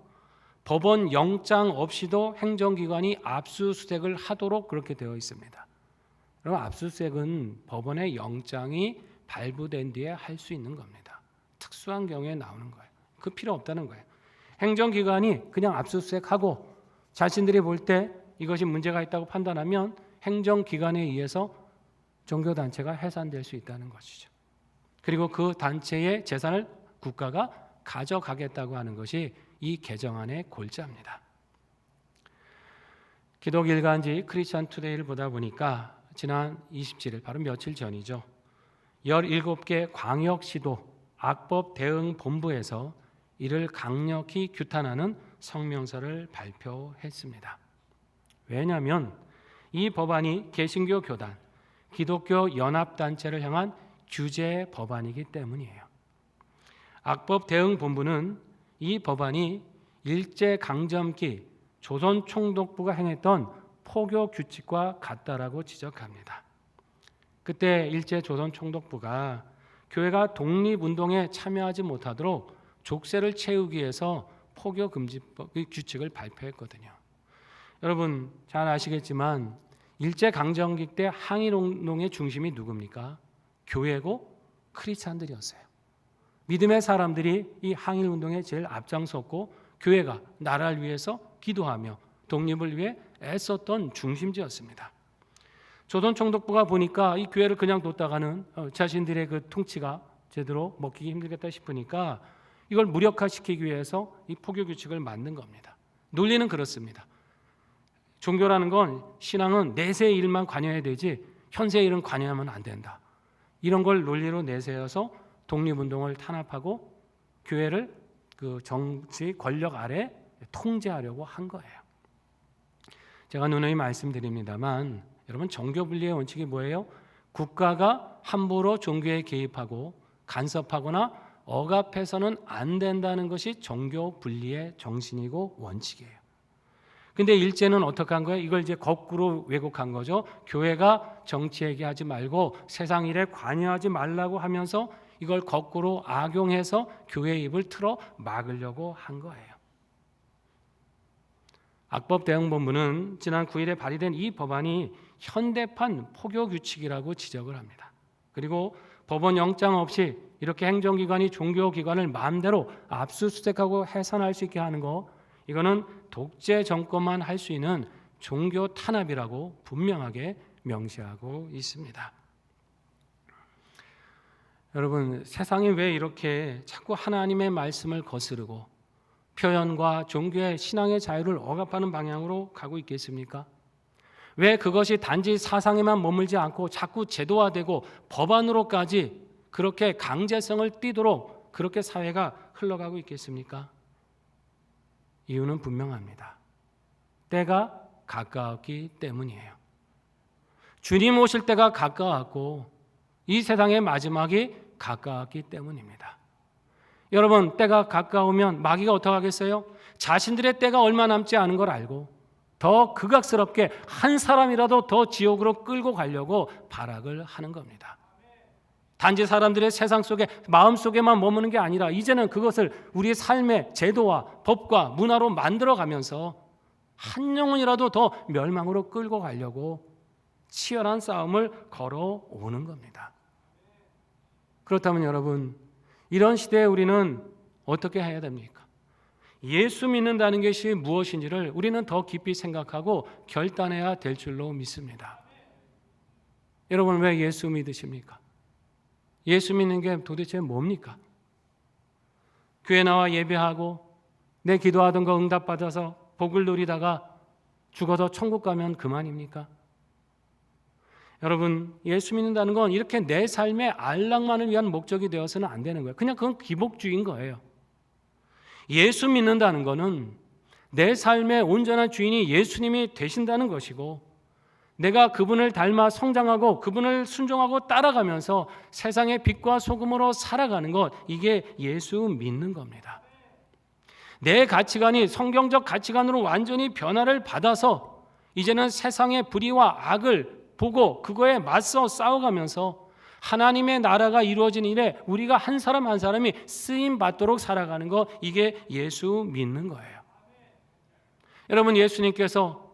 법원 영장 없이도 행정기관이 압수수색을 하도록 그렇게 되어 있습니다. 그럼 압수수색은 법원의 영장이 발부된 뒤에 할 수 있는 겁니다. 특수한 경우에 나오는 거예요. 그 필요 없다는 거예요. 행정기관이 그냥 압수수색하고 자신들이 볼 때 이것이 문제가 있다고 판단하면 행정기관에 의해서 종교단체가 해산될 수 있다는 것이죠. 그리고 그 단체의 재산을 국가가 가져가겠다고 하는 것이 이 개정안의 골자입니다. 기독일간지 크리스천 투데이를 보다 보니까 지난 27일 바로 며칠 전이죠. 17개 광역시도 악법 대응 본부에서 이를 강력히 규탄하는 성명서를 발표했습니다. 왜냐하면 이 법안이 개신교 교단, 기독교 연합단체를 향한 규제 법안이기 때문이에요. 악법 대응 본부는 이 법안이 일제강점기 조선총독부가 행했던 포교 규칙과 같다라고 지적합니다. 그때 일제 조선총독부가 교회가 독립운동에 참여하지 못하도록 족쇄를 채우기 위해서 포교 금지법 규칙을 발표했거든요. 여러분 잘 아시겠지만 일제강점기 때 항일운동의 중심이 누굽니까? 교회고 크리스찬들이었어요. 믿음의 사람들이 이 항일운동에 제일 앞장섰고 교회가 나라를 위해서 기도하며 독립을 위해 애썼던 중심지였습니다. 조선총독부가 보니까 이 교회를 그냥 뒀다가는 자신들의 그 통치가 제대로 먹히기 힘들겠다 싶으니까 이걸 무력화시키기 위해서 이 포교 규칙을 만든 겁니다. 논리는 그렇습니다. 종교라는 건, 신앙은 내세의 일만 관여해야 되지 현세의 일은 관여하면 안 된다. 이런 걸 논리로 내세워서 독립운동을 탄압하고 교회를 그 정치 권력 아래 통제하려고 한 거예요. 제가 누누이 말씀드립니다만 여러분, 종교 분리의 원칙이 뭐예요? 국가가 함부로 종교에 개입하고 간섭하거나 억압해서는 안 된다는 것이 종교 분리의 정신이고 원칙이에요. 근데 일제는 어떻게 한 거예요? 이걸 이제 거꾸로 왜곡한 거죠. 교회가 정치 얘기하지 말고 세상 일에 관여하지 말라고 하면서 이걸 거꾸로 악용해서 교회의 입을 틀어 막으려고 한 거예요. 악법대응본부는 지난 9일에 발의된 이 법안이 현대판 포교 규칙이라고 지적을 합니다. 그리고 법원 영장 없이 이렇게 행정기관이 종교기관을 마음대로 압수수색하고 해산할 수 있게 하는 거, 이거는 독재 정권만 할 수 있는 종교 탄압이라고 분명하게 명시하고 있습니다. 여러분, 세상이 왜 이렇게 자꾸 하나님의 말씀을 거스르고 표현과 종교의 신앙의 자유를 억압하는 방향으로 가고 있겠습니까? 왜 그것이 단지 사상에만 머물지 않고 자꾸 제도화되고 법안으로까지 그렇게 강제성을 띠도록 그렇게 사회가 흘러가고 있겠습니까? 이유는 분명합니다. 때가 가까웠기 때문이에요. 주님 오실 때가 가까웠고 이 세상의 마지막이 가까웠기 때문입니다. 여러분, 때가 가까우면 마귀가 어떻게 하겠어요? 자신들의 때가 얼마 남지 않은 걸 알고 더 극악스럽게 한 사람이라도 더 지옥으로 끌고 가려고 발악을 하는 겁니다. 단지 사람들의 세상 속에 마음속에만 머무는 게 아니라 이제는 그것을 우리의 삶의 제도와 법과 문화로 만들어가면서 한 영혼이라도 더 멸망으로 끌고 가려고 치열한 싸움을 걸어오는 겁니다. 그렇다면 여러분, 이런 시대에 우리는 어떻게 해야 됩니까? 예수 믿는다는 것이 무엇인지를 우리는 더 깊이 생각하고 결단해야 될 줄로 믿습니다. 여러분, 왜 예수 믿으십니까? 예수 믿는 게 도대체 뭡니까? 교회 나와 예배하고 내 기도하던 거 응답받아서 복을 누리다가 죽어서 천국 가면 그만입니까? 여러분, 예수 믿는다는 건 이렇게 내 삶의 안락만을 위한 목적이 되어서는 안 되는 거예요. 그냥 그건 기복주의인 거예요. 예수 믿는다는 거는 내 삶의 온전한 주인이 예수님이 되신다는 것이고, 내가 그분을 닮아 성장하고 그분을 순종하고 따라가면서 세상의 빛과 소금으로 살아가는 것, 이게 예수 믿는 겁니다. 내 가치관이 성경적 가치관으로 완전히 변화를 받아서 이제는 세상의 불의와 악을 보고 그거에 맞서 싸워가면서 하나님의 나라가 이루어진 일에 우리가 한 사람 한 사람이 쓰임 받도록 살아가는 것, 이게 예수 믿는 거예요. 여러분, 예수님께서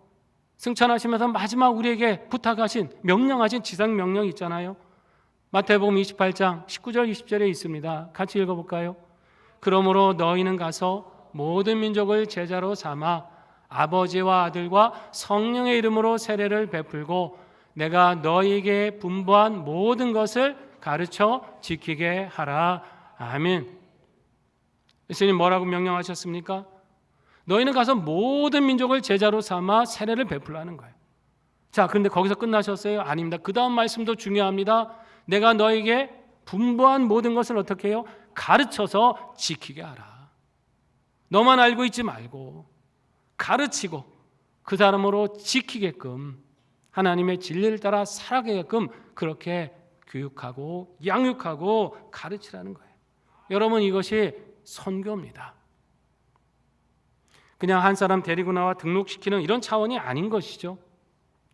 승천하시면서 마지막 우리에게 부탁하신, 명령하신 지상 명령 있잖아요. 마태복음 28장 19절 20절에 있습니다. 같이 읽어볼까요? 그러므로 너희는 가서 모든 민족을 제자로 삼아 아버지와 아들과 성령의 이름으로 세례를 베풀고 내가 너희에게 분부한 모든 것을 가르쳐 지키게 하라. 아멘. 예수님 뭐라고 명령하셨습니까? 너희는 가서 모든 민족을 제자로 삼아 세례를 베풀라는 거예요. 자, 그런데 거기서 끝나셨어요? 아닙니다. 그 다음 말씀도 중요합니다. 내가 너에게 분부한 모든 것을 어떻게 해요? 가르쳐서 지키게 하라. 너만 알고 있지 말고 가르치고 그 사람으로 지키게끔, 하나님의 진리를 따라 살아가게끔 그렇게 교육하고 양육하고 가르치라는 거예요. 여러분, 이것이 선교입니다. 그냥 한 사람 데리고 나와 등록시키는 이런 차원이 아닌 것이죠.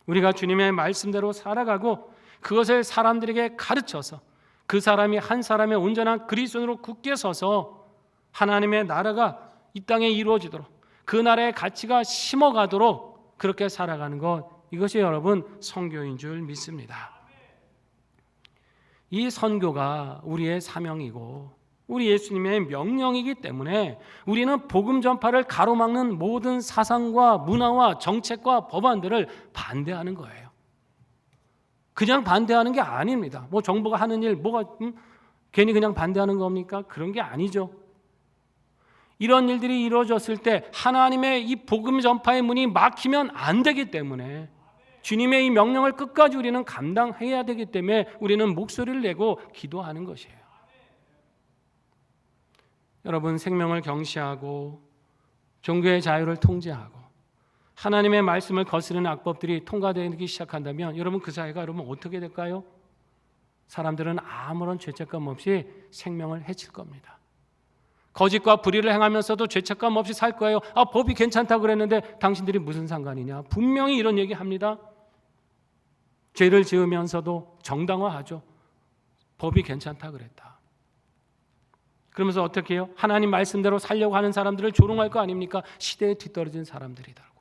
우리가 주님의 말씀대로 살아가고 그것을 사람들에게 가르쳐서 그 사람이 한 사람의 온전한 그리스도인으로 굳게 서서 하나님의 나라가 이 땅에 이루어지도록, 그 나라의 가치가 심어가도록 그렇게 살아가는 것, 이것이 여러분 선교인 줄 믿습니다. 이 선교가 우리의 사명이고 우리 예수님의 명령이기 때문에 우리는 복음 전파를 가로막는 모든 사상과 문화와 정책과 법안들을 반대하는 거예요. 그냥 반대하는 게 아닙니다. 뭐 정부가 하는 일 뭐가 괜히 그냥 반대하는 겁니까? 그런 게 아니죠. 이런 일들이 이루어졌을 때 하나님의 이 복음 전파의 문이 막히면 안 되기 때문에, 주님의 이 명령을 끝까지 우리는 감당해야 되기 때문에 우리는 목소리를 내고 기도하는 것이에요. 여러분, 생명을 경시하고 종교의 자유를 통제하고 하나님의 말씀을 거스르는 악법들이 통과되기 시작한다면 여러분, 그 사회가 여러분 어떻게 될까요? 사람들은 아무런 죄책감 없이 생명을 해칠 겁니다. 거짓과 불의를 행하면서도 죄책감 없이 살 거예요. 법이 괜찮다고 그랬는데 당신들이 무슨 상관이냐? 분명히 이런 얘기합니다. 죄를 지으면서도 정당화하죠. 법이 괜찮다 그랬다. 그러면서 어떻게 해요? 하나님 말씀대로 살려고 하는 사람들을 조롱할 거 아닙니까? 시대에 뒤떨어진 사람들이라고,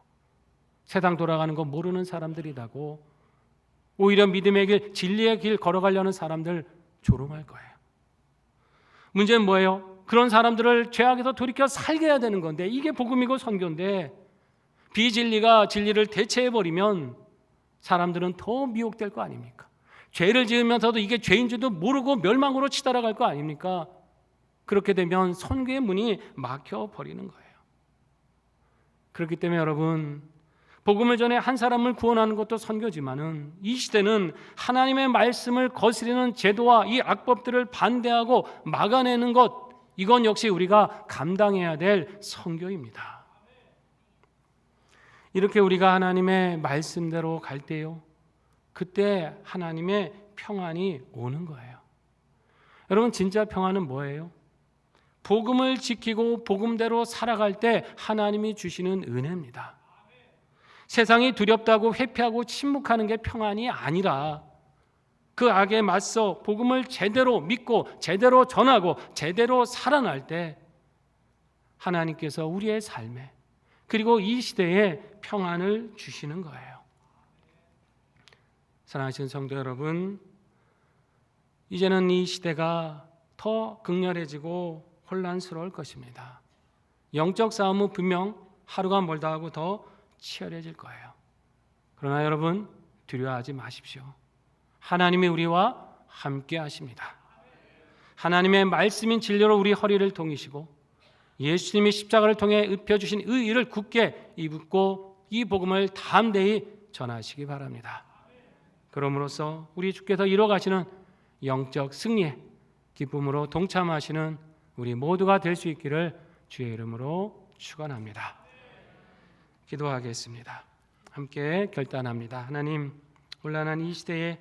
세상 돌아가는 거 모르는 사람들이라고, 오히려 믿음의 길, 진리의 길 걸어가려는 사람들 조롱할 거예요. 문제는 뭐예요? 그런 사람들을 죄악에서 돌이켜 살게 해야 되는 건데, 이게 복음이고 선교인데, 비진리가 진리를 대체해버리면 사람들은 더 미혹될 거 아닙니까? 죄를 지으면서도 이게 죄인 줄도 모르고 멸망으로 치달아갈 거 아닙니까? 그렇게 되면 선교의 문이 막혀버리는 거예요. 그렇기 때문에 여러분, 복음을 전해 한 사람을 구원하는 것도 선교지만은 이 시대는 하나님의 말씀을 거스르는 제도와 이 악법들을 반대하고 막아내는 것, 이건 역시 우리가 감당해야 될 선교입니다. 이렇게 우리가 하나님의 말씀대로 갈 때요, 그때 하나님의 평안이 오는 거예요. 여러분, 진짜 평안은 뭐예요? 복음을 지키고 복음대로 살아갈 때 하나님이 주시는 은혜입니다. 세상이 두렵다고 회피하고 침묵하는 게 평안이 아니라 그 악에 맞서 복음을 제대로 믿고 제대로 전하고 제대로 살아날 때 하나님께서 우리의 삶에, 그리고 이 시대에 평안을 주시는 거예요. 사랑하시는 성도 여러분, 이제는 이 시대가 더 극렬해지고 혼란스러울 것입니다. 영적 싸움은 분명 하루가 멀다 하고 더 치열해질 거예요. 그러나 여러분, 두려워하지 마십시오. 하나님이 우리와 함께 하십니다. 하나님의 말씀인 진리로 우리 허리를 동이시고 예수님이 십자가를 통해 입혀주신 의의를 굳게 입고 이 복음을 담대히 전하시기 바랍니다. 그럼으로써 우리 주께서 이뤄가시는 영적 승리에 기쁨으로 동참하시는 우리 모두가 될 수 있기를 주의 이름으로 축원합니다. 기도하겠습니다. 함께 결단합니다. 하나님, 혼란한 이 시대에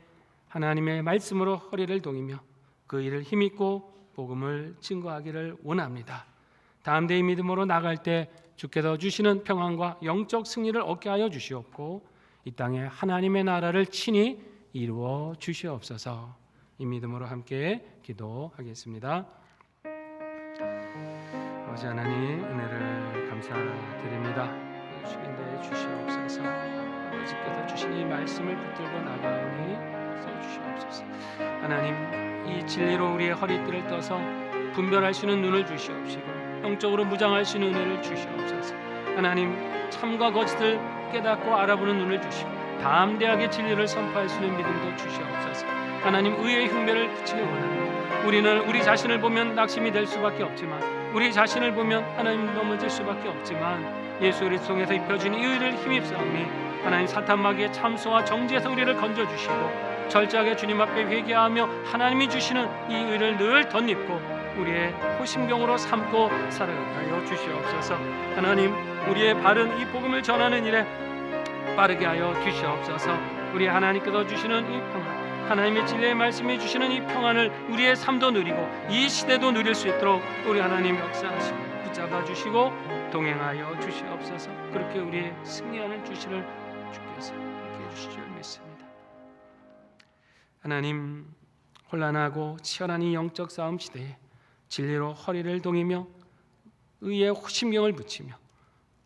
하나님의 말씀으로 허리를 동이며 그 일을 힘입고 복음을 증거하기를 원합니다. 담대히 믿음으로 나갈 때 주께서 주시는 평안과 영적 승리를 얻게 하여 주시옵고 이 땅에 하나님의 나라를 친히 이루어 주시옵소서. 이 믿음으로 함께 기도하겠습니다. 아버지 하나님, 은혜를 감사드립니다. 주님께 주시옵소서. 아버지께서 주신 이 말씀을 붙들고 나가오니 주시옵소서. 하나님, 이 진리로 우리의 허리띠를 떠서 분별할 수 있는 눈을 주시옵시고 영적으로 무장할 수 있는 은혜를 주시옵소서. 하나님, 참과 거짓을 깨닫고 알아보는 눈을 주시고 담대하게 진리를 선포할 수 있는 믿음도 주시옵소서. 하나님, 의의 흉배를 그치기 원합니다. 우리는 우리 자신을 보면 낙심이 될 수밖에 없지만, 우리 자신을 보면 하나님 넘어질 수밖에 없지만, 예수 그리스도 통해서 입혀진 이 의를 힘입사오니 하나님, 사탄 마귀의 참소와 정죄에서 우리를 건져주시고 철저하게 주님 앞에 회개하며 하나님이 주시는 이 의를 늘 덧입고 우리의 호심경으로 삼고 살아가게 하여 주시옵소서. 하나님, 우리의 발은 이 복음을 전하는 일에 빠르게 하여 주시옵소서. 우리 하나님께서 주시는 이 평안, 하나님의 진리의 말씀이 주시는 이 평안을 우리의 삶도 누리고 이 시대도 누릴 수 있도록 우리 하나님 역사하시고 붙잡아 주시고 동행하여 주시옵소서. 그렇게 우리의 승리하는 주시를 주께서 함께 해주실 줄 믿습니다. 하나님, 혼란하고 치열한 이 영적 싸움 시대에 진리로 허리를 동이며 의의 호심경을 붙이며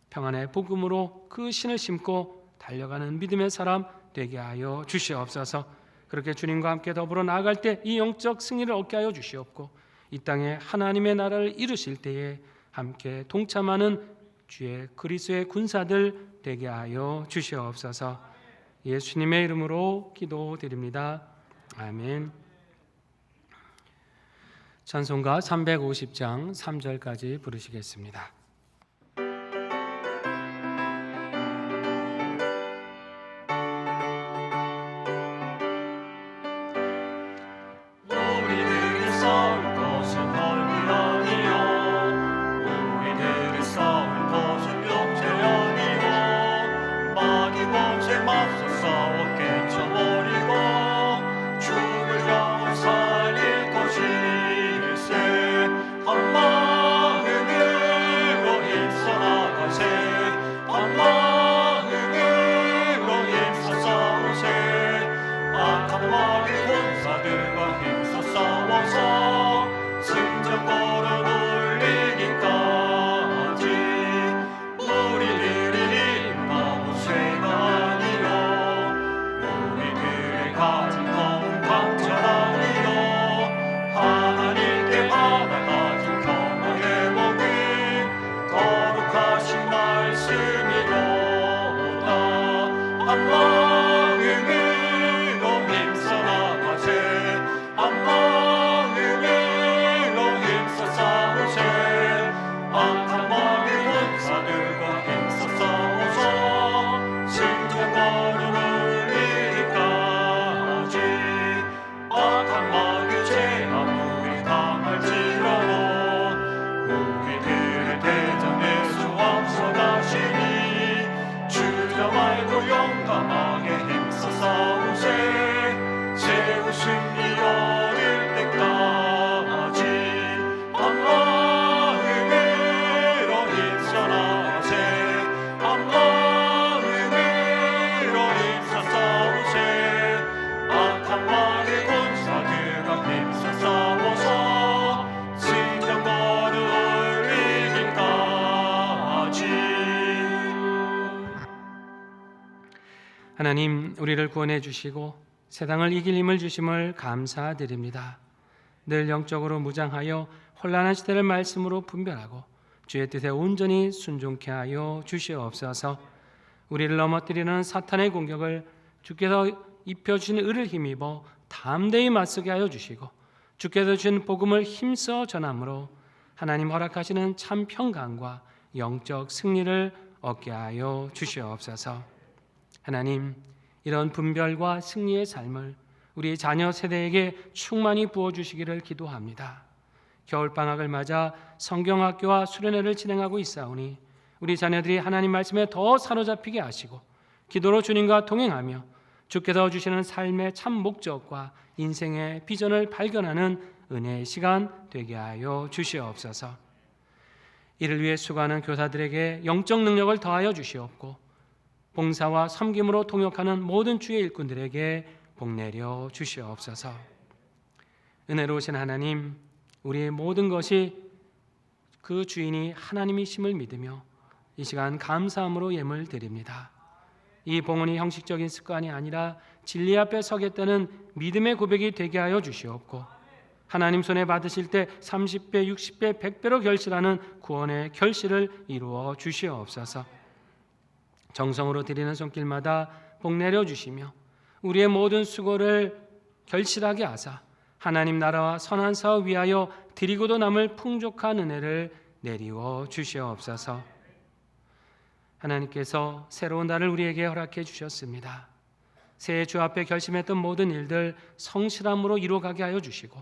평안의 복음으로 그 신을 심고 달려가는 믿음의 사람 되게 하여 주시옵소서. 그렇게 주님과 함께 더불어 나아갈 때 이 영적 승리를 얻게 하여 주시옵고 이 땅에 하나님의 나라를 이루실 때에 함께 동참하는 주의 그리스도의 군사들 되게 하여 주시옵소서. 예수님의 이름으로 기도드립니다. 아멘. 찬송가 350장 3절까지 부르시겠습니다. 하나님, 우리를 구원해 주시고 세상을 이길 힘을 주심을 감사드립니다. 늘 영적으로 무장하여 혼란한 시대를 말씀으로 분별하고 주의 뜻에 온전히 순종케 하여 주시옵소서. 우리를 넘어뜨리는 사탄의 공격을 주께서 입혀주신 의를 힘입어 담대히 맞서게 하여 주시고 주께서 주신 복음을 힘써 전함으로 하나님 허락하시는 참 평강과 영적 승리를 얻게 하여 주시옵소서. 하나님, 이런 분별과 승리의 삶을 우리 자녀 세대에게 충만히 부어주시기를 기도합니다. 겨울방학을 맞아 성경학교와 수련회를 진행하고 있사오니 우리 자녀들이 하나님 말씀에 더 사로잡히게 하시고 기도로 주님과 동행하며 주께서 주시는 삶의 참 목적과 인생의 비전을 발견하는 은혜의 시간 되게 하여 주시옵소서. 이를 위해 수고하는 교사들에게 영적 능력을 더하여 주시옵고 봉사와 섬김으로 동역하는 모든 주의 일꾼들에게 복내려 주시옵소서. 은혜로우신 하나님, 우리의 모든 것이 그 주인이 하나님이심을 믿으며 이 시간 감사함으로 예물 드립니다. 이 봉헌이 형식적인 습관이 아니라 진리 앞에 서겠다는 믿음의 고백이 되게 하여 주시옵고 하나님 손에 받으실 때 30배, 60배, 100배로 결실하는 구원의 결실을 이루어 주시옵소서. 정성으로 드리는 손길마다 복내려 주시며 우리의 모든 수고를 결실하게 하사 하나님 나라와 선한 사업 위하여 드리고도 남을 풍족한 은혜를 내리워 주시옵소서. 하나님께서 새로운 날을 우리에게 허락해 주셨습니다. 새해 주 앞에 결심했던 모든 일들 성실함으로 이루어가게 하여 주시고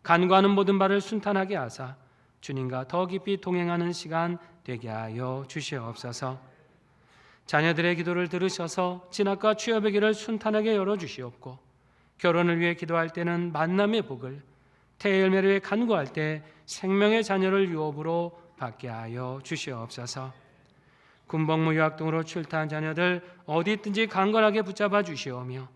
간구하는 모든 바를 순탄하게 하사 주님과 더 깊이 동행하는 시간 되게 하여 주시옵소서. 자녀들의 기도를 들으셔서 진학과 취업의 길을 순탄하게 열어주시옵고 결혼을 위해 기도할 때는 만남의 복을, 태의 열매를 위해 간구할 때 생명의 자녀를 유업으로 받게 하여 주시옵소서. 군복무 유학 등으로 출타한 자녀들 어디 있든지 강건하게 붙잡아 주시오며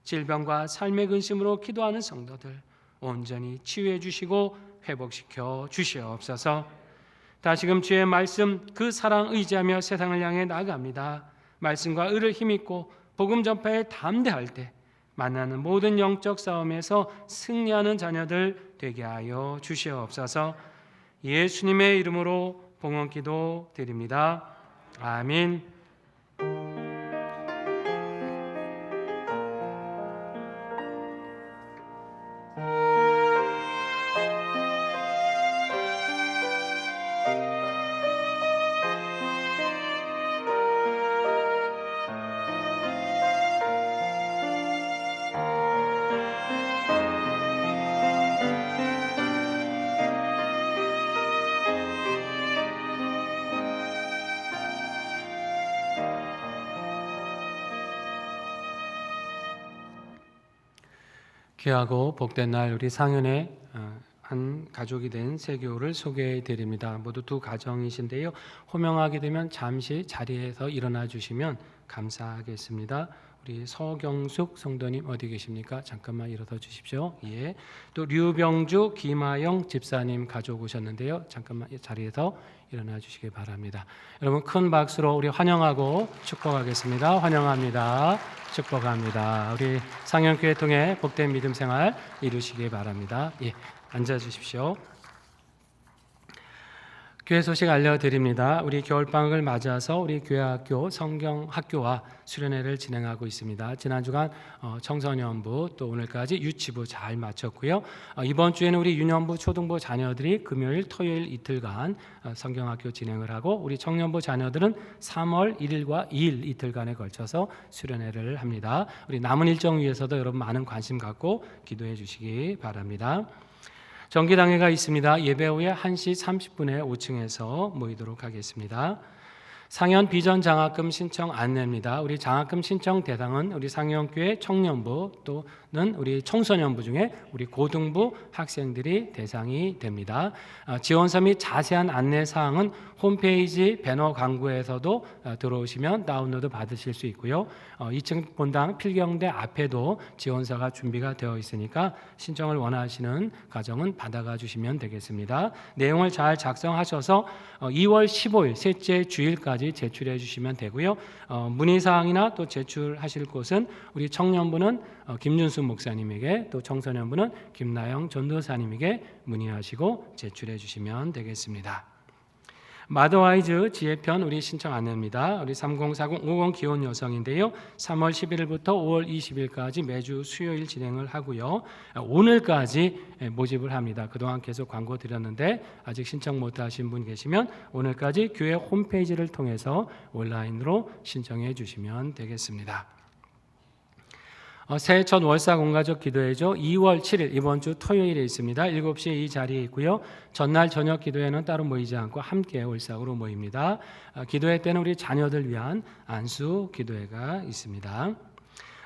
질병과 삶의 근심으로 기도하는 성도들 온전히 치유해 주시고 회복시켜 주시옵소서. 다시금 주의 말씀 그 사랑 의지하며 세상을 향해 나아갑니다. 말씀과 의를 힘입고 복음 전파에 담대할 때 만나는 모든 영적 싸움에서 승리하는 자녀들 되게 하여 주시옵소서. 예수님의 이름으로 봉헌 기도 드립니다. 아멘. 귀하고 복된 날 우리 상현의 한 가족이 된 세교를 소개해 드립니다. 모두 두 가정이신데요. 호명하게 되면 잠시 자리에서 일어나 주시면 감사하겠습니다. 우리 서경숙 성도님 어디 계십니까? 잠깐만 일어서 주십시오. 예. 또 류병주 김하영 집사님 가족 오셨는데요. 잠깐만 자리에서 일어나 주시기 바랍니다. 여러분 큰 박수로 우리 환영하고 축복하겠습니다. 환영합니다. 축복합니다. 우리 상현교회 통해 복된 믿음 생활 이루시기 바랍니다. 예, 앉아 주십시오. 교회 소식 알려드립니다. 우리 겨울방학을 맞아서 우리 교회학교 성경학교와 수련회를 진행하고 있습니다. 지난 주간 청소년부 또 오늘까지 유치부 잘 마쳤고요. 이번 주에는 우리 유년부 초등부 자녀들이 금요일 토요일 이틀간 성경학교 진행을 하고 우리 청년부 자녀들은 3월 1일과 2일 이틀간에 걸쳐서 수련회를 합니다. 우리 남은 일정 위해서도 여러분 많은 관심 갖고 기도해 주시기 바랍니다. 정기당회가 있습니다. 예배 후에 1시 30분에 5층에서 모이도록 하겠습니다. 상현 비전 장학금 신청 안내입니다. 우리 장학금 신청 대상은 우리 상현교회 청년부 또는 우리 청소년부 중에 우리 고등부 학생들이 대상이 됩니다. 지원서 및 자세한 안내 사항은 홈페이지 배너 광고에서도 들어오시면 다운로드 받으실 수 있고요. 2층 본당 필경대 앞에도 지원서가 준비가 되어 있으니까 신청을 원하시는 가정은 받아가 주시면 되겠습니다. 내용을 잘 작성하셔서 2월 15일 셋째 주일까지 제출해 주시면 되고요. 문의사항이나 또 제출하실 곳은 우리 청년부는 김준수 목사님에게 또 청소년부는 김나영 전도사님에게 문의하시고 제출해 주시면 되겠습니다. 마더와이즈 지혜편 우리 신청 안내입니다. 우리 304050 기혼 여성인데요. 3월 11일부터 5월 20일까지 매주 수요일 진행을 하고요. 오늘까지 모집을 합니다. 그동안 계속 광고 드렸는데 아직 신청 못하신 분 계시면 오늘까지 교회 홈페이지를 통해서 온라인으로 신청해 주시면 되겠습니다. 새해 첫 월삭 온가족 기도회죠. 2월 7일 이번 주 토요일에 있습니다. 7시에 이 자리에 있고요. 전날 저녁 기도회는 따로 모이지 않고 함께 월삭으로 모입니다. 기도회 때는 우리 자녀들 위한 안수 기도회가 있습니다.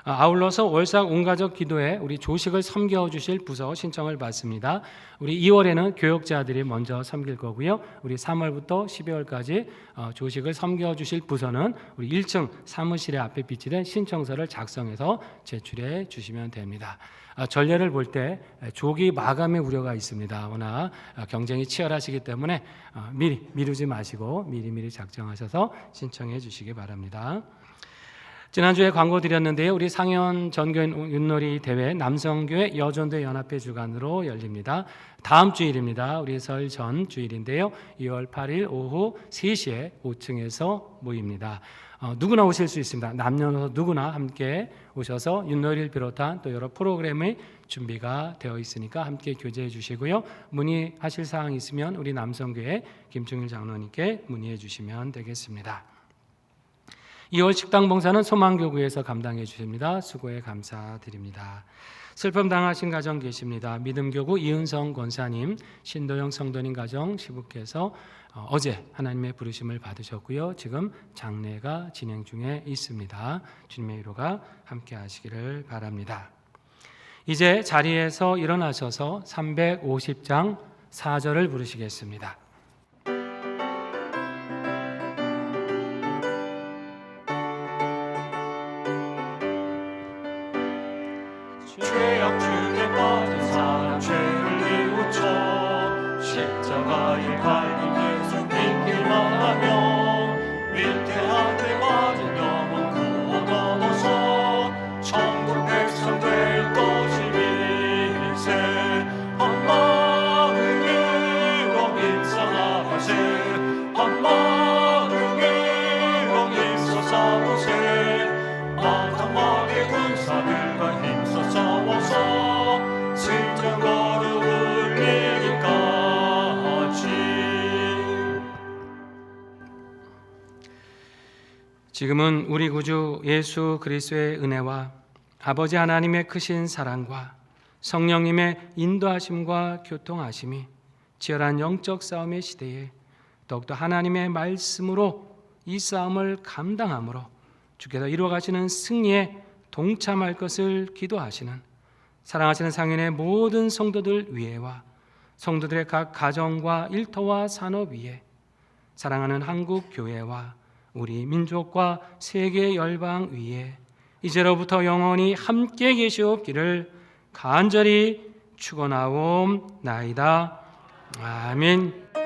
아울러서 월삭 온가족 기도회 우리 조식을 섬겨주실 부서 신청을 받습니다. 우리 2월에는 교역자들이 먼저 섬길 거고요. 우리 3월부터 12월까지 조식을 섬겨주실 부서는 우리 1층 사무실에 앞에 비치된 신청서를 작성해서 제출해 주시면 됩니다. 전례를 볼 때 조기 마감의 우려가 있습니다. 워낙 경쟁이 치열하시기 때문에 미루지 마시고 미리미리 작성하셔서 신청해 주시기 바랍니다. 지난주에 광고 드렸는데요. 우리 상현 전교인 윷놀이 대회 남성교회 여전대 연합회 주관으로 열립니다. 다음 주일입니다. 우리 설 전 주일인데요. 2월 8일 오후 3시에 5층에서 모입니다. 누구나 오실 수 있습니다. 남녀노소 누구나 함께 오셔서 윷놀이를 비롯한 또 여러 프로그램의 준비가 되어 있으니까 함께 교제해 주시고요. 문의하실 사항 있으면 우리 남성교회 김충일 장로님께 문의해 주시면 되겠습니다. 2월 식당 봉사는 소망교구에서 감당해 주십니다. 수고에 감사드립니다. 슬픔 당하신 가정 계십니다. 믿음교구 이은성 권사님, 신도영 성도님 가정 시부께서 어제 하나님의 부르심을 받으셨고요. 지금 장례가 진행 중에 있습니다. 주님의 위로가 함께 하시기를 바랍니다. 이제 자리에서 일어나셔서 350장 4절을 부르시겠습니다. 죄악 중에 빠진 사람 죄를 뉘우쳐 십자가에 달린 예수 믿기만 하면 위태한 데 빠진 영혼 구원 얻어서 천국 백성 될 것이 일세 한 마음으로 일상하세 한 마음으로 일서 싸우세 마지막에 군사들과 힘써 싸워서 승전거를 울리기까지. 지금은 우리 구주 예수 그리스도의 은혜와 아버지 하나님의 크신 사랑과 성령님의 인도하심과 교통하심이 치열한 영적 싸움의 시대에 더욱더 하나님의 말씀으로 이 싸움을 감당함으로 주께서 이루어가시는 승리에 동참할 것을 기도하시는 사랑하시는 상인의 모든 성도들 위에와 성도들의 각 가정과 일터와 산업 위에 사랑하는 한국 교회와 우리 민족과 세계 열방 위에 이제로부터 영원히 함께 계시옵기를 간절히 축원하옵나이다. 아멘.